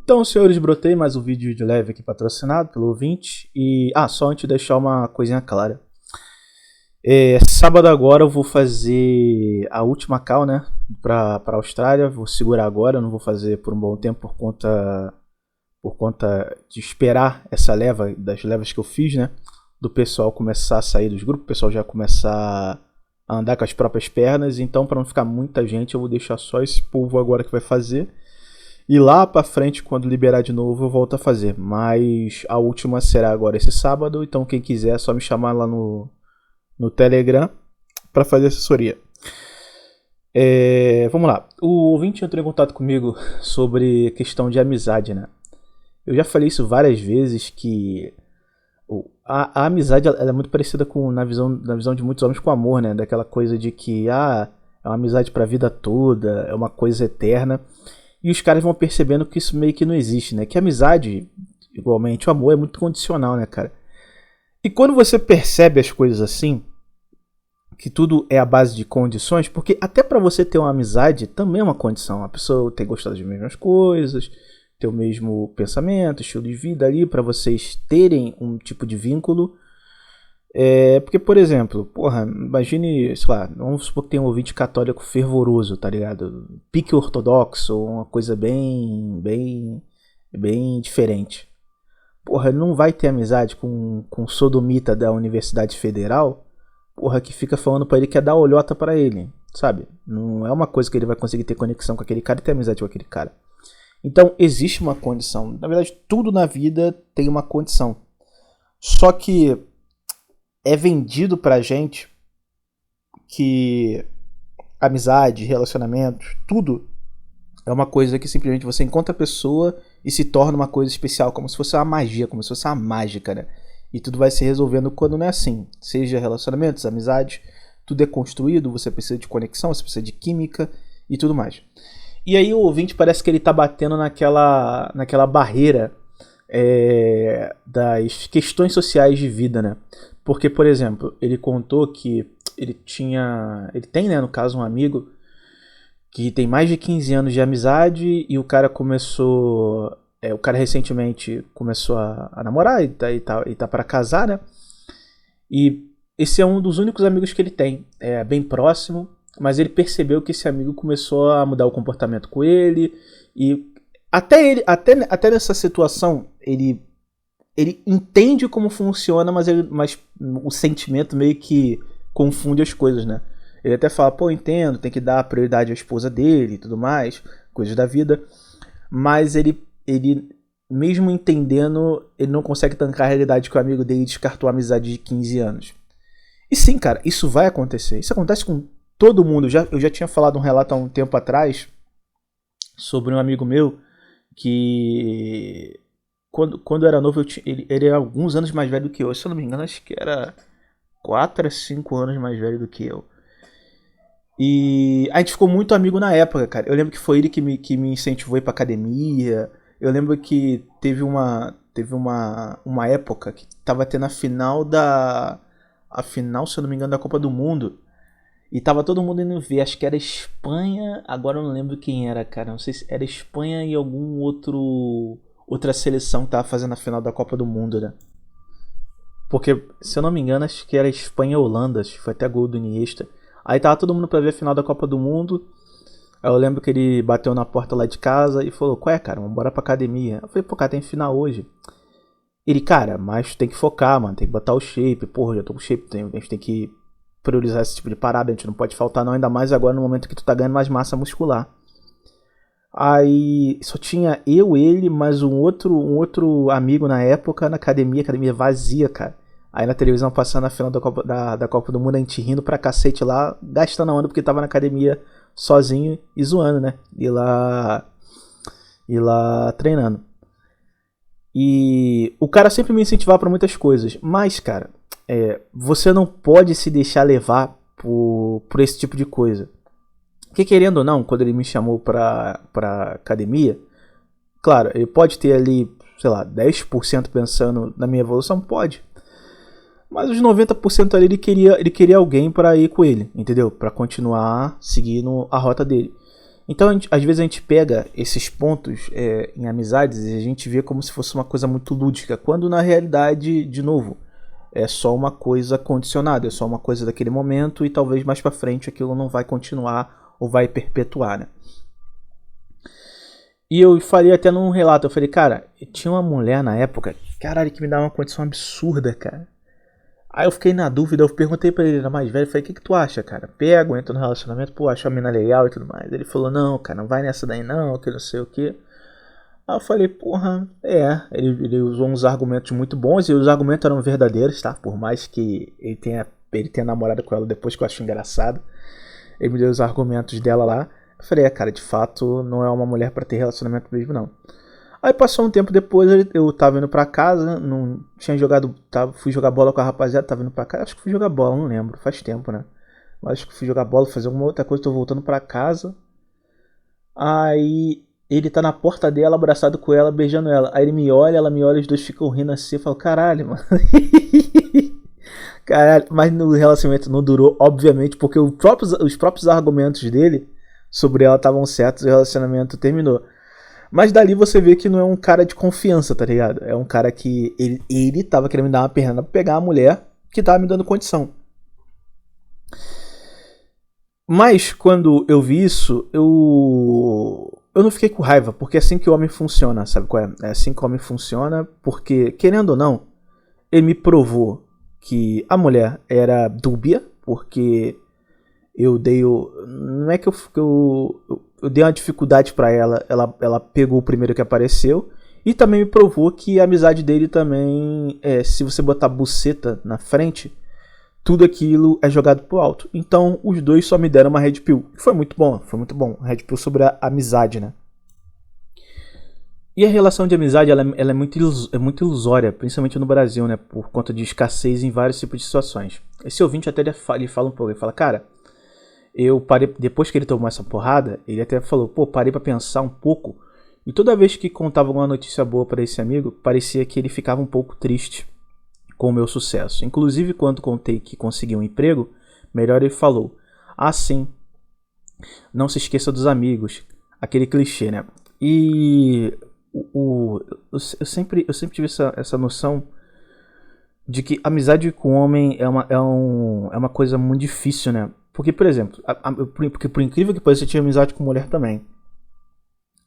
Então, senhores, brotei mais um vídeo de leve aqui patrocinado pelo ouvinte. E, só antes de deixar uma coisinha clara. Sábado agora eu vou fazer a última call, né, pra Austrália. Vou segurar agora, não vou fazer por um bom tempo por conta de esperar essa leva, das levas que eu fiz, né, do pessoal começar a sair dos grupos, o pessoal já começar a andar com as próprias pernas. Então, para não ficar muita gente, eu vou deixar só esse povo agora que vai fazer. E lá pra frente, quando liberar de novo, eu volto a fazer. Mas a última será agora esse sábado. Então quem quiser é só me chamar lá no Telegram pra fazer assessoria. Vamos lá. O ouvinte entrou em contato comigo sobre questão de amizade, né? Eu já falei isso várias vezes, que a amizade ela é muito parecida com, na visão de muitos homens, com o amor, né? Daquela coisa de que é uma amizade pra vida toda, é uma coisa eterna. E os caras vão percebendo que isso meio que não existe, né? Que a amizade, igualmente, o amor é muito condicional, né, cara? E quando você percebe as coisas assim, que tudo é a base de condições, porque até pra você ter uma amizade também é uma condição. A pessoa ter gostado das mesmas coisas, ter o mesmo pensamento, estilo de vida ali, pra vocês terem um tipo de vínculo. Porque, por exemplo, imagine, sei lá, vamos supor que tem um ouvinte católico fervoroso, tá ligado? Pique ortodoxo, uma coisa bem diferente. Ele não vai ter amizade com um sodomita da Universidade Federal, que fica falando pra ele que é dar olhota pra ele, sabe? Não é uma coisa que ele vai conseguir ter conexão com aquele cara e ter amizade com aquele cara. Então, existe uma condição. Na verdade, tudo na vida tem uma condição. Só que é vendido pra gente que amizade, relacionamentos, tudo é uma coisa que simplesmente você encontra a pessoa e se torna uma coisa especial, como se fosse uma magia, como se fosse uma mágica, né? E tudo vai se resolvendo quando não é assim. Seja relacionamentos, amizades, tudo é construído, você precisa de conexão, você precisa de química e tudo mais. E aí o ouvinte parece que ele tá batendo naquela barreira das questões sociais de vida, né? Porque, por exemplo, ele contou que ele tem, né, no caso, um amigo que tem mais de 15 anos de amizade, e o cara recentemente começou a namorar e tá para casar, né? E esse é um dos únicos amigos que ele tem, é bem próximo, mas ele percebeu que esse amigo começou a mudar o comportamento com ele, e até nessa situação, ele entende como funciona, mas o sentimento meio que confunde as coisas, né? Ele até fala, entendo, tem que dar prioridade à esposa dele e tudo mais, coisas da vida. Mas ele mesmo entendendo, ele não consegue tancar a realidade que o amigo dele descartou a amizade de 15 anos. E sim, cara, isso vai acontecer. Isso acontece com todo mundo. Eu já tinha falado um relato há um tempo atrás sobre um amigo meu que quando eu era novo, ele era alguns anos mais velho do que eu. Se eu não me engano, acho que era 4 a 5 anos mais velho do que eu. E a gente ficou muito amigo na época, cara. Eu lembro que foi ele que me incentivou a ir pra academia. Eu lembro que teve uma época que tava tendo a final, se eu não me engano, da Copa do Mundo. E tava todo mundo indo ver, acho que era Espanha, agora eu não lembro quem era, cara. Não sei se era Espanha e outra seleção que tava fazendo a final da Copa do Mundo, né? Porque, se eu não me engano, acho que era Espanha e Holanda, acho que foi até gol do Iniesta. Aí tava todo mundo pra ver a final da Copa do Mundo. Aí eu lembro que ele bateu na porta lá de casa e falou, qual é, cara, vamos embora pra academia. Eu falei, cara, tem final hoje. Ele, cara, mas tem que focar, mano, tem que botar o shape. Já tô com shape, a gente tem que priorizar esse tipo de parada, a gente não pode faltar não, ainda mais agora no momento que tu tá ganhando mais massa muscular. Aí só tinha ele, mais um outro amigo na época na academia vazia, cara. Aí na televisão passando a final da Copa do Mundo, a gente rindo pra cacete lá, gastando a onda porque tava na academia sozinho e zoando, né? E lá treinando. E o cara sempre me incentivava pra muitas coisas, mas, cara, você não pode se deixar levar por esse tipo de coisa. Porque, querendo ou não, quando ele me chamou pra academia, claro, ele pode ter ali, sei lá, 10% pensando na minha evolução, pode. Mas os 90% ali ele queria alguém pra ir com ele, entendeu? Pra continuar seguindo a rota dele. Então, às vezes a gente pega esses pontos em amizades e a gente vê como se fosse uma coisa muito lúdica, quando na realidade, de novo, é só uma coisa condicionada, é só uma coisa daquele momento e talvez mais pra frente aquilo não vai continuar ou vai perpetuar, né? E eu falei até num relato, eu falei, cara, tinha uma mulher na época, caralho, que me dava uma condição absurda, cara. Aí eu fiquei na dúvida, eu perguntei pra ele, ele era mais velho, eu falei, o que tu acha, cara? Pego, entro no relacionamento, pô, acho a mina legal e tudo mais. Ele falou, não, cara, não vai nessa daí não, que não sei o que. Aí eu falei, porra, ele usou uns argumentos muito bons, e os argumentos eram verdadeiros, tá? Por mais que ele tenha namorado com ela depois, que eu acho engraçado. Ele me deu os argumentos dela lá. Eu falei, cara, de fato, não é uma mulher pra ter relacionamento mesmo, não. Aí passou um tempo depois, eu tava indo pra casa, não tinha jogado, fui jogar bola com a rapaziada, tava indo pra casa, acho que fui jogar bola, não lembro, faz tempo, né? Mas acho que fui jogar bola, fazer alguma outra coisa, tô voltando pra casa. Aí ele tá na porta dela, abraçado com ela, beijando ela. Aí ele me olha, ela me olha, os dois ficam rindo assim, eu falo, caralho, mano. Caralho, mas no relacionamento não durou, obviamente, porque os próprios argumentos dele sobre ela estavam certos e o relacionamento terminou. Mas dali você vê que não é um cara de confiança, tá ligado? É um cara que ele tava querendo me dar uma perna pra pegar a mulher que tava me dando condição. Mas quando eu vi isso, eu não fiquei com raiva, porque é assim que o homem funciona, sabe qual é? É assim que o homem funciona, porque, querendo ou não, ele me provou que a mulher era dúbia, porque eu dei o... Não é que eu dei uma dificuldade pra ela pegou o primeiro que apareceu, e também me provou que a amizade dele também, se você botar buceta na frente, tudo aquilo é jogado pro alto. Então os dois só me deram uma Red Pill. Foi muito bom. Red Pill sobre a amizade, né? E a relação de amizade, ela é muito ilusória, principalmente no Brasil, né? Por conta de escassez em vários tipos de situações. Esse ouvinte até ele fala um pouco, ele fala, cara, eu parei, depois que ele tomou essa porrada, ele até falou, pô, parei pra pensar um pouco, e toda vez que contava alguma notícia boa pra esse amigo, parecia que ele ficava um pouco triste com o meu sucesso. Inclusive, quando contei que consegui um emprego, melhor ele falou, ah, sim, não se esqueça dos amigos, aquele clichê, né? E eu sempre tive essa noção de que amizade com homem é uma coisa muito difícil, né? Porque, por exemplo, porque por incrível que pareça, eu tinha amizade com mulher também.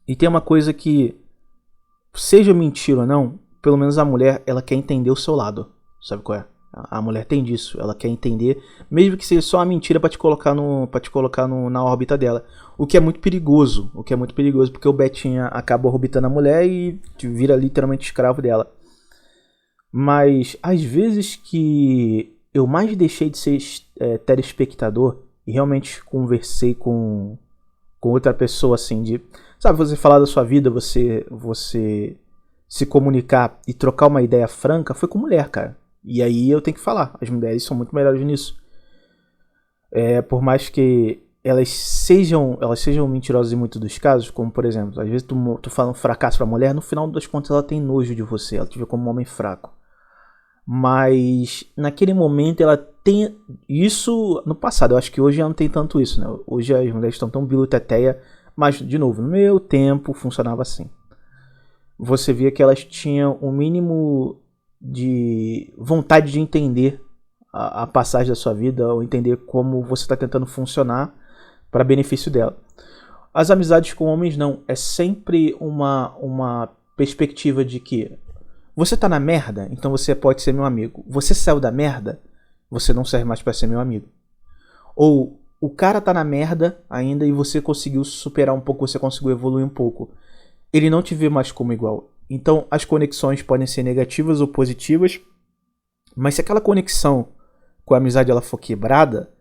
E tem uma coisa que, seja mentira ou não, pelo menos a mulher, ela quer entender o seu lado. Sabe qual é? A mulher tem disso, ela quer entender, mesmo que seja só uma mentira pra te colocar na órbita dela. O que é muito perigoso, porque o Betinha acaba orbitando a mulher e vira literalmente escravo dela. Mas às vezes que eu mais deixei de ser telespectador e realmente conversei com outra pessoa, assim, de, sabe, você falar da sua vida, você se comunicar e trocar uma ideia franca, foi com mulher, cara. E aí eu tenho que falar, as mulheres são muito melhores nisso. Por mais que elas sejam mentirosas em muitos dos casos, como por exemplo, às vezes tu fala um fracasso pra mulher, no final das contas ela tem nojo de você, ela te vê como um homem fraco. Mas naquele momento ela tem isso no passado, eu acho que hoje ela não tem tanto isso, né? Hoje as mulheres estão tão biluteteia, mas de novo, no meu tempo funcionava assim. Você via que elas tinham um mínimo de vontade de entender a passagem da sua vida, ou entender como você está tentando funcionar para benefício dela. As amizades com homens não, é sempre uma perspectiva de que você tá na merda, então você pode ser meu amigo. Você saiu da merda, você não serve mais para ser meu amigo. Ou o cara tá na merda ainda e você conseguiu superar um pouco, você conseguiu evoluir um pouco. Ele não te vê mais como igual. Então as conexões podem ser negativas ou positivas, mas se aquela conexão com a amizade ela for quebrada,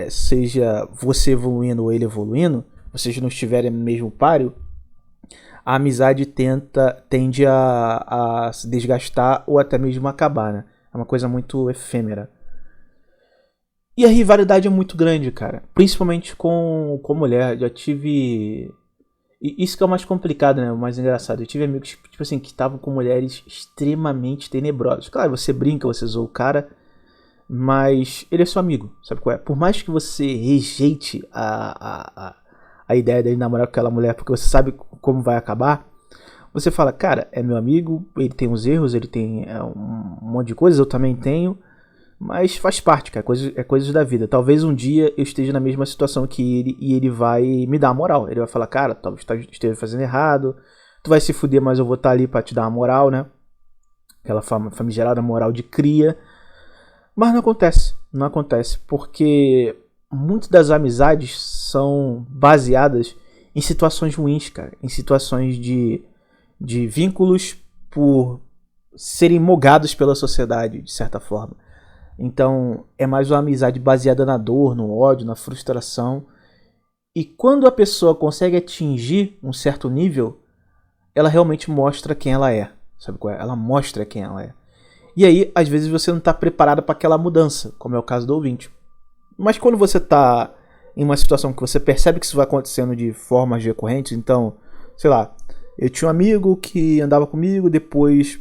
seja você evoluindo ou ele evoluindo, vocês não estiverem no mesmo páreo, a amizade tende a se desgastar ou até mesmo acabar, né? É uma coisa muito efêmera. E a rivalidade é muito grande, cara. Principalmente com mulher. Já tive... E isso que é o mais complicado, né? O mais engraçado. Eu tive amigos tipo assim, que estavam com mulheres extremamente tenebrosas. Claro, você brinca, você zoa o cara, mas ele é seu amigo, sabe qual é? Por mais que você rejeite a a ideia dele namorar com aquela mulher porque você sabe como vai acabar, você fala, cara, é meu amigo, ele tem uns erros, ele tem um monte de coisas, eu também tenho, mas faz parte, cara, é coisas da vida. Talvez um dia eu esteja na mesma situação que ele e ele vai me dar a moral. Ele vai falar, cara, talvez esteja fazendo errado, tu vai se fuder, mas eu vou estar ali pra te dar uma moral, né? Aquela famigerada moral de cria. Mas não acontece, porque muitas das amizades são baseadas em situações ruins, cara, em situações de vínculos por serem mogados pela sociedade, de certa forma. Então, é mais uma amizade baseada na dor, no ódio, na frustração. E quando a pessoa consegue atingir um certo nível, ela realmente mostra quem ela é. Sabe qual é? Ela mostra quem ela é. E aí, às vezes, você não está preparado para aquela mudança, como é o caso do ouvinte. Mas quando você está em uma situação que você percebe que isso vai acontecendo de formas recorrentes, então, sei lá, eu tinha um amigo que andava comigo, depois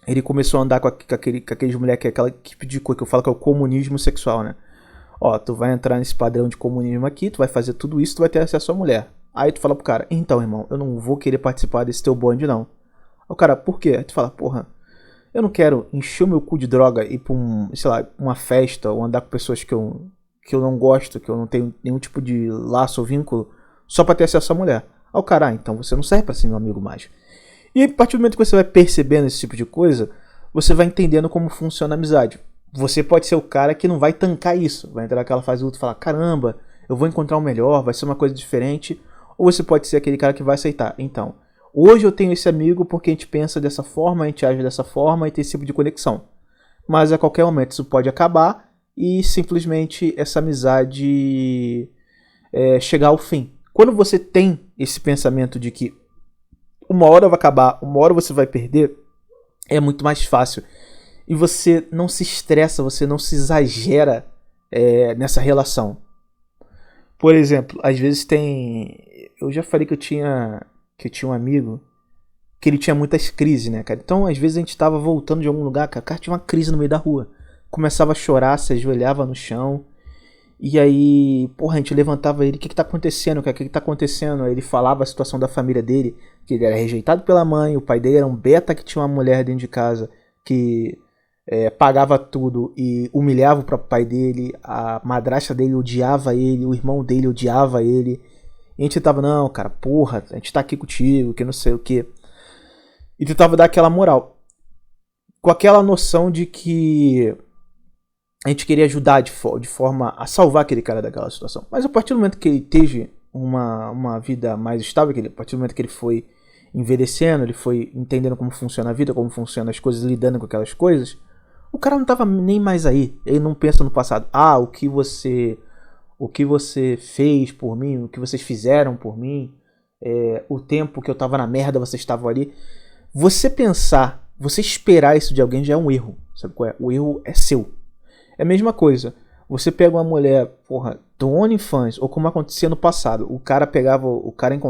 ele começou a andar com aqueles moleques, que é aquela tipo de coisa que eu falo que é o comunismo sexual, né? Ó, tu vai entrar nesse padrão de comunismo aqui, tu vai fazer tudo isso, tu vai ter acesso à mulher. Aí tu fala pro cara, então, irmão, eu não vou querer participar desse teu bonde, não. O cara, por quê? Aí tu fala, porra, eu não quero encher o meu cu de droga e ir pra sei lá, uma festa ou andar com pessoas que eu não gosto, que eu não tenho nenhum tipo de laço ou vínculo, só pra ter acesso à mulher. Aí o cara, então você não serve pra ser meu amigo mais. E a partir do momento que você vai percebendo esse tipo de coisa, você vai entendendo como funciona a amizade. Você pode ser o cara que não vai tancar isso, vai entrar naquela fase adulta e falar, caramba, eu vou encontrar o melhor, vai ser uma coisa diferente. Ou você pode ser aquele cara que vai aceitar. Então, hoje eu tenho esse amigo porque a gente pensa dessa forma, a gente age dessa forma e tem esse tipo de conexão. Mas a qualquer momento isso pode acabar e simplesmente essa amizade chegar ao fim. Quando você tem esse pensamento de que uma hora vai acabar, uma hora você vai perder, é muito mais fácil. E você não se estressa, você não se exagera nessa relação. Por exemplo, às vezes tem... Eu já falei que eu tinha um amigo que ele tinha muitas crises, né, cara? Então, às vezes a gente tava voltando de algum lugar, cara, o cara tinha uma crise no meio da rua. Começava a chorar, se ajoelhava no chão. E aí, porra, a gente levantava ele, o que tá acontecendo, cara? O que tá acontecendo? Aí ele falava a situação da família dele, que ele era rejeitado pela mãe, o pai dele era um beta que tinha uma mulher dentro de casa que pagava tudo e humilhava o próprio pai dele, a madrasta dele odiava ele, o irmão dele odiava ele. E a gente tava, não, cara, porra, a gente tá aqui contigo, que não sei o que. E tentava dar aquela moral. Com aquela noção de que a gente queria ajudar de forma a salvar aquele cara daquela situação. Mas a partir do momento que ele teve uma vida mais estável, a partir do momento que ele foi envelhecendo, ele foi entendendo como funciona a vida, como funcionam as coisas, lidando com aquelas coisas, o cara não tava nem mais aí. Ele não pensa no passado. Ah, o que você fez por mim, o que vocês fizeram por mim, o tempo que eu tava na merda, vocês estavam ali. Você pensar, você esperar isso de alguém já é um erro. Sabe qual é? O erro é seu. É a mesma coisa. Você pega uma mulher, porra, do OnlyFans, ou como acontecia no passado, o cara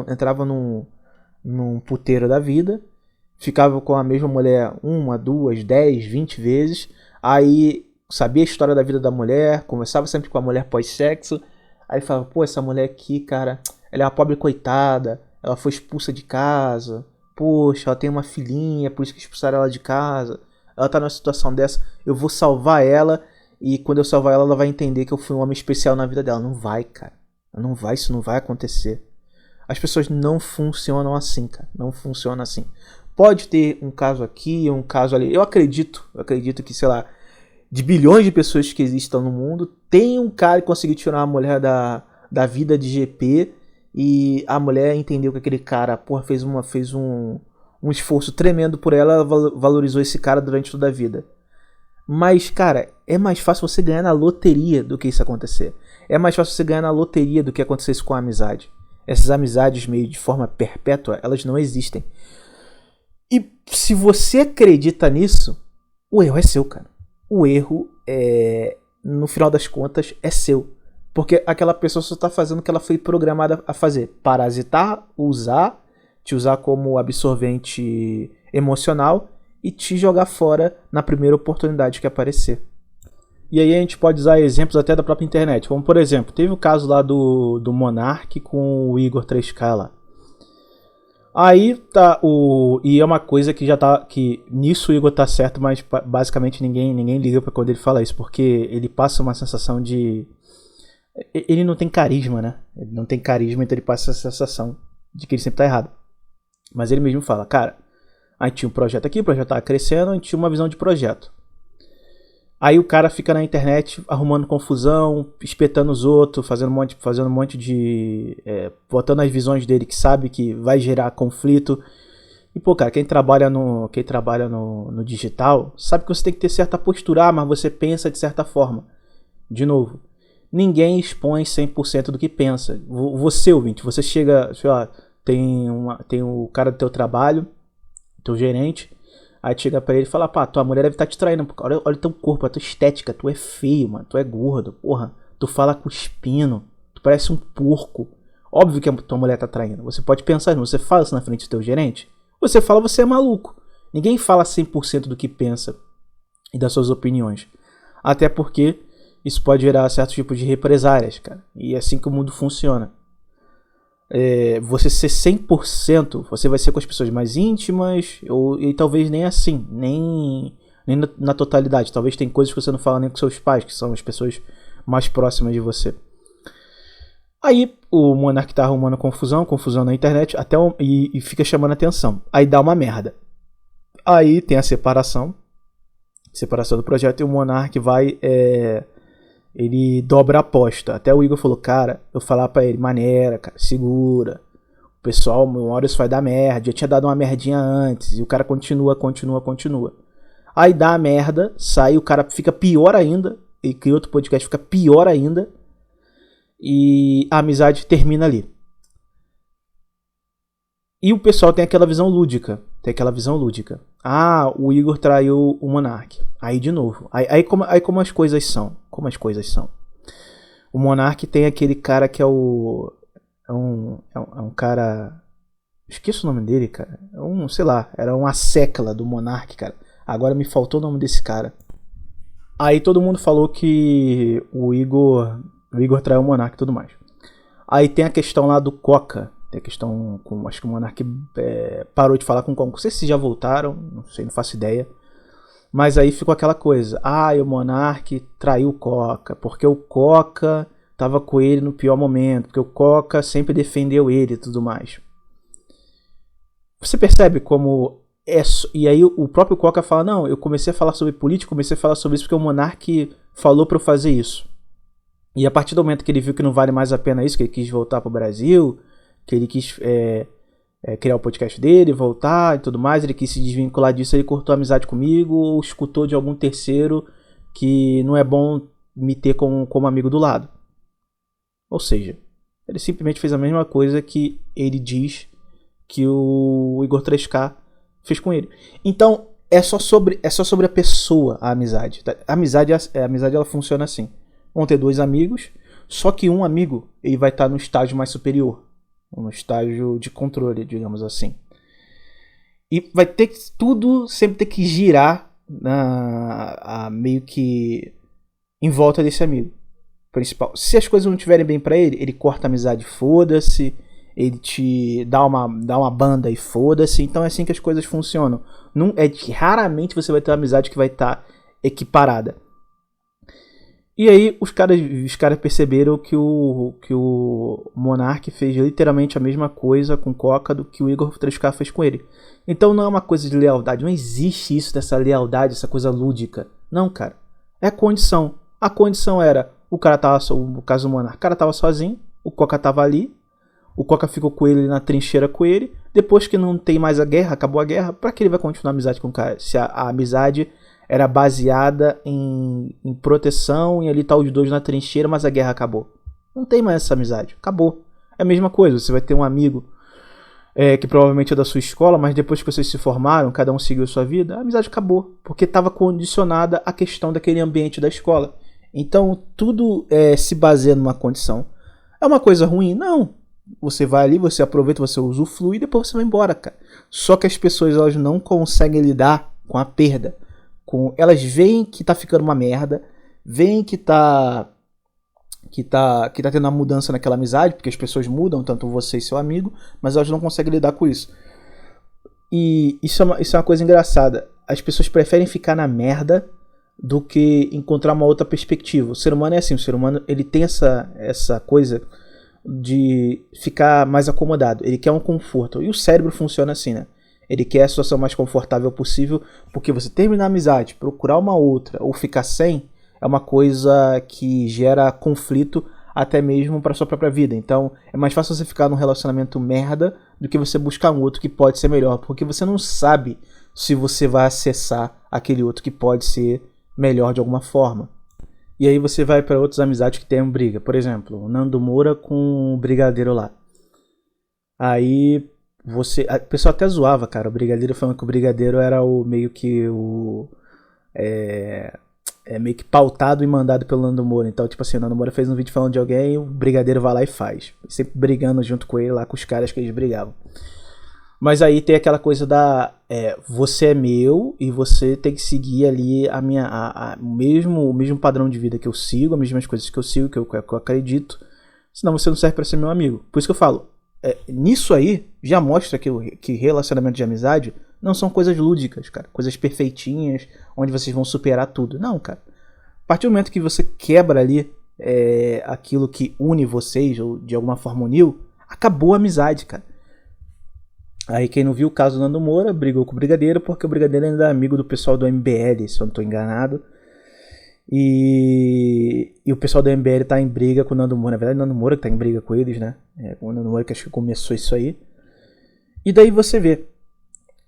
entrava num puteiro da vida, ficava com a mesma mulher 1, 2, 10, 20 vezes, aí sabia a história da vida da mulher, conversava sempre com a mulher pós-sexo, aí falava, pô, essa mulher aqui, cara, ela é uma pobre coitada, ela foi expulsa de casa, poxa, ela tem uma filhinha, por isso que expulsaram ela de casa, ela tá numa situação dessa, eu vou salvar ela, e quando eu salvar ela, ela vai entender que eu fui um homem especial na vida dela. Não vai, cara. Não vai, isso não vai acontecer. As pessoas não funcionam assim, cara. Não funciona assim. Pode ter um caso aqui, um caso ali. Eu acredito que, sei lá, de bilhões de pessoas que existam no mundo, tem um cara que conseguiu tirar a mulher da vida de GP e a mulher entendeu que aquele cara, porra, fez um esforço tremendo por ela, valorizou esse cara durante toda a vida. Mas, cara, é mais fácil você ganhar na loteria do que isso acontecer. É mais fácil você ganhar na loteria do que acontecer isso com a amizade. Essas amizades meio de forma perpétua, elas não existem. E se você acredita nisso, o erro é seu, cara. O erro, no final das contas, é seu. Porque aquela pessoa só está fazendo o que ela foi programada a fazer. Parasitar, te usar como absorvente emocional e te jogar fora na primeira oportunidade que aparecer. E aí a gente pode usar exemplos até da própria internet. Como, por exemplo, teve o caso lá do Monark com o Igor 3K lá. Aí tá e é uma coisa que já tá, que nisso o Igor tá certo, mas basicamente ninguém liga pra quando ele fala isso, porque ele passa uma sensação de... Ele não tem carisma, né? Ele não tem carisma, então ele passa essa sensação de que ele sempre tá errado. Mas ele mesmo fala, cara, a gente tinha um projeto aqui, o projeto tava crescendo, a gente tinha uma visão de projeto. Aí o cara fica na internet arrumando confusão, espetando os outros, fazendo um monte de... botando as visões dele que sabe que vai gerar conflito. E pô, cara, quem trabalha no digital sabe que você tem que ter certa postura, mas você pensa de certa forma. De novo, ninguém expõe 100% do que pensa. Você, ouvinte, você chega, sei lá, tem o cara do teu trabalho, teu gerente... Aí chega pra ele e fala, pá, tua mulher deve estar te traindo, porque olha teu corpo, a tua estética, tu é feio, mano, tu é gordo, porra, tu fala cuspindo, tu parece um porco. Óbvio que a tua mulher tá traindo. Você pode pensar, você fala isso na frente do teu gerente? Você fala, você é maluco. Ninguém fala 100% do que pensa e das suas opiniões. Até porque isso pode gerar certo tipo de represálias, cara. E é assim que o mundo funciona. Você ser 100%, você vai ser com as pessoas mais íntimas, e talvez nem assim, nem na totalidade. Talvez tem coisas que você não fala nem com seus pais, que são as pessoas mais próximas de você. Aí o Monark tá arrumando confusão na internet, e fica chamando atenção. Aí dá uma merda. Aí tem a separação do projeto, e o Monark vai... ele dobra a aposta. Até o Igor falou, cara, eu falar pra ele, maneira, cara, segura. O pessoal, uma hora isso vai dar merda. Já tinha dado uma merdinha antes. E o cara continua. Aí dá a merda, sai, o cara fica pior ainda. E cria outro podcast, fica pior ainda. E a amizade termina ali. E o pessoal tem aquela visão lúdica. Ah, o Igor traiu o Monark. Aí de novo. Aí como as coisas são. O Monark tem aquele cara que é um cara... Esqueço o nome dele, cara. Sei lá, era uma secla do Monark, cara. Agora me faltou o nome desse cara. Aí todo mundo falou que o Igor traiu o Monark e tudo mais. Aí tem a questão lá do Coca. Tem a questão com... Acho que o Monark parou de falar com o Coca. Não sei se já voltaram, não sei, não faço ideia. Mas aí ficou aquela coisa. Ah, o Monark traiu o Coca. Porque o Coca tava com ele no pior momento. Porque o Coca sempre defendeu ele e tudo mais. Você percebe como... E aí o próprio Coca fala, não, eu comecei a falar sobre política, comecei a falar sobre isso porque o Monark falou pra eu fazer isso. E a partir do momento que ele viu que não vale mais a pena isso, que ele quis voltar pro Brasil, que ele quis criar o podcast dele, voltar e tudo mais, ele quis se desvincular disso, ele cortou a amizade comigo ou escutou de algum terceiro que não é bom me ter como amigo do lado. Ou seja, ele simplesmente fez a mesma coisa que ele diz que o Igor 3K fez com ele. Então, é só sobre a pessoa a amizade. A amizade ela funciona assim. Vão ter dois amigos, só que um amigo ele vai estar no estágio mais superior, no estágio de controle, digamos assim. E vai ter que tudo sempre ter que girar meio que em volta desse amigo principal. Se as coisas não estiverem bem pra ele corta a amizade, foda-se. Ele te dá uma banda e foda-se. Então é assim que as coisas funcionam. Raramente você vai ter uma amizade que vai estar equiparada. E aí os caras perceberam que o Monark fez literalmente a mesma coisa com Coca do que o Igor 3K fez com ele. Então não é uma coisa de lealdade. Não existe isso dessa lealdade, essa coisa lúdica. Não, cara. É a condição. A condição era, o caso do Monark, o cara tava sozinho, o Coca tava ali, o Coca ficou com ele na trincheira com ele. Depois que não tem mais a guerra, acabou a guerra, pra que ele vai continuar a amizade com o cara? Se a amizade era baseada em proteção, e ali tá os dois na trincheira, mas a guerra acabou. Não tem mais essa amizade, acabou. É a mesma coisa, você vai ter um amigo que provavelmente é da sua escola, mas depois que vocês se formaram, cada um seguiu a sua vida, a amizade acabou, porque estava condicionada à questão daquele ambiente da escola. Então tudo se baseia numa condição. É uma coisa ruim? Não. Você vai ali, você aproveita, você usufrui e depois você vai embora, cara. Só que as pessoas elas não conseguem lidar com a perda. Elas veem que tá ficando uma merda, veem que tá tendo uma mudança naquela amizade, porque as pessoas mudam, tanto você e seu amigo, mas elas não conseguem lidar com isso. E isso é uma coisa engraçada. As pessoas preferem ficar na merda do que encontrar uma outra perspectiva. O ser humano é assim, o ser humano ele tem essa coisa de ficar mais acomodado. Ele quer um conforto. E o cérebro funciona assim, né? Ele quer a situação mais confortável possível, porque você terminar a amizade, procurar uma outra ou ficar sem, é uma coisa que gera conflito até mesmo para sua própria vida. Então é mais fácil você ficar num relacionamento merda do que você buscar um outro que pode ser melhor, porque você não sabe se você vai acessar aquele outro que pode ser melhor de alguma forma. E aí você vai para outras amizades que tem briga. Por exemplo, o Nando Moura com o Brigadeiro lá. Aí o pessoal até zoava, cara, o Brigadeiro, falando que o Brigadeiro era o meio que o meio que pautado e mandado pelo Nando Moura. Então, tipo assim, o Nando Moura fez um vídeo falando de alguém, o Brigadeiro vai lá e faz. Sempre brigando junto com ele lá, com os caras que eles brigavam. Mas aí tem aquela coisa da você é meu e você tem que seguir ali o mesmo padrão de vida que eu sigo, as mesmas coisas que eu sigo, que eu acredito, senão você não serve pra ser meu amigo. Por isso que eu falo, nisso aí já mostra que relacionamento de amizade não são coisas lúdicas, cara, coisas perfeitinhas, onde vocês vão superar tudo. Não, cara. A partir do momento que você quebra ali aquilo que une vocês, ou de alguma forma uniu, acabou a amizade, cara. Aí quem não viu o caso do Nando Moura brigou com o Brigadeiro, porque o Brigadeiro ainda é amigo do pessoal do MBL, se eu não estou enganado. E o pessoal do MBL tá em briga com o Nando Moura. Na verdade, o Nando Moura que tá em briga com eles, né? O Nando Moura que acho que começou isso aí. E daí você vê.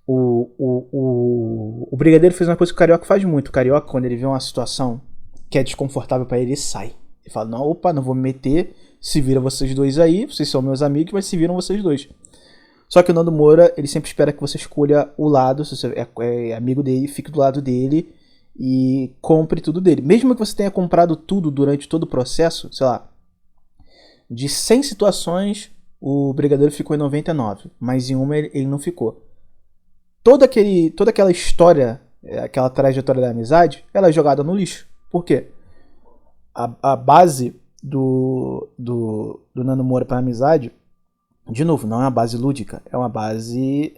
O Brigadeiro fez uma coisa que o Carioca faz muito. O Carioca, quando ele vê uma situação que é desconfortável pra ele sai. Ele fala, não, opa, não vou me meter. Se vira vocês dois aí. Vocês são meus amigos, mas se viram vocês dois. Só que o Nando Moura, ele sempre espera que você escolha o lado, se você é amigo dele, fique do lado dele e compre tudo dele. Mesmo que você tenha comprado tudo durante todo o processo, sei lá, de 100 situações, o Brigadeiro ficou em 99, mas em uma ele não ficou. Toda aquela história, aquela trajetória da amizade, ela é jogada no lixo. Por quê? A base do Nando Moura para amizade, de novo, não é uma base lúdica, é uma base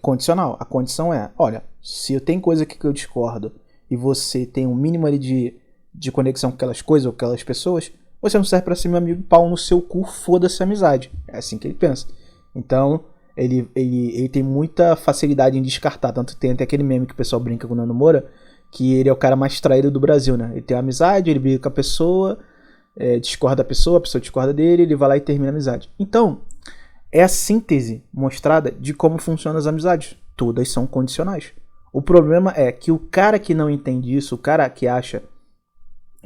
condicional. A condição é, olha, se eu tenho coisa aqui que eu discordo e você tem um mínimo ali de conexão com aquelas coisas ou com aquelas pessoas, você não serve pra ser meu amigo, pau no seu cu, foda-se a amizade. É assim que ele pensa. Então, ele tem muita facilidade em descartar. Tanto que tem até aquele meme que o pessoal brinca com o Nando Moura, que ele é o cara mais traído do Brasil, né? Ele tem uma amizade, ele briga com a pessoa, discorda da pessoa, a pessoa discorda dele, ele vai lá e termina a amizade. Então, é a síntese mostrada de como funcionam as amizades. Todas são condicionais. O problema é que o cara que não entende isso, o cara que acha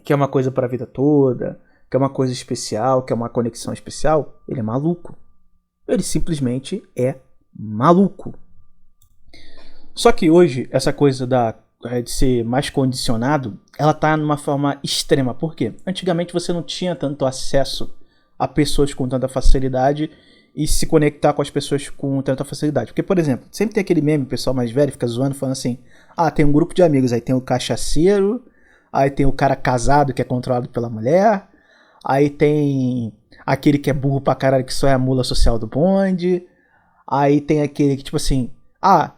que é uma coisa para a vida toda, que é uma coisa especial, que é uma conexão especial, ele é maluco. Ele simplesmente é maluco. Só que hoje, essa coisa de ser mais condicionado, ela tá numa forma extrema. Por quê? Antigamente você não tinha tanto acesso a pessoas com tanta facilidade e se conectar com as pessoas com tanta facilidade. Porque, por exemplo, sempre tem aquele meme, o pessoal mais velho fica zoando, falando assim, tem um grupo de amigos, aí tem o cachaceiro, aí tem o cara casado que é controlado pela mulher, aí tem aquele que é burro pra caralho que só é a mula social do bonde, aí tem aquele que, tipo assim,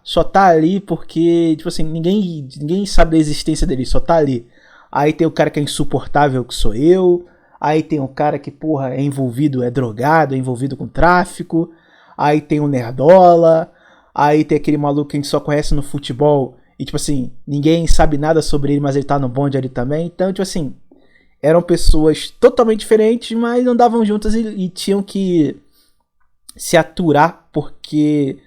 só tá ali porque, tipo assim, ninguém sabe da existência dele, só tá ali. Aí tem o cara que é insuportável, que sou eu. Aí tem um cara que, porra, é envolvido, é drogado, é envolvido com tráfico. Aí tem o nerdola. Aí tem aquele maluco que a gente só conhece no futebol. E, tipo assim, ninguém sabe nada sobre ele, mas ele tá no bonde ali também. Então, tipo assim, eram pessoas totalmente diferentes, mas andavam juntas e tinham que se aturar, porque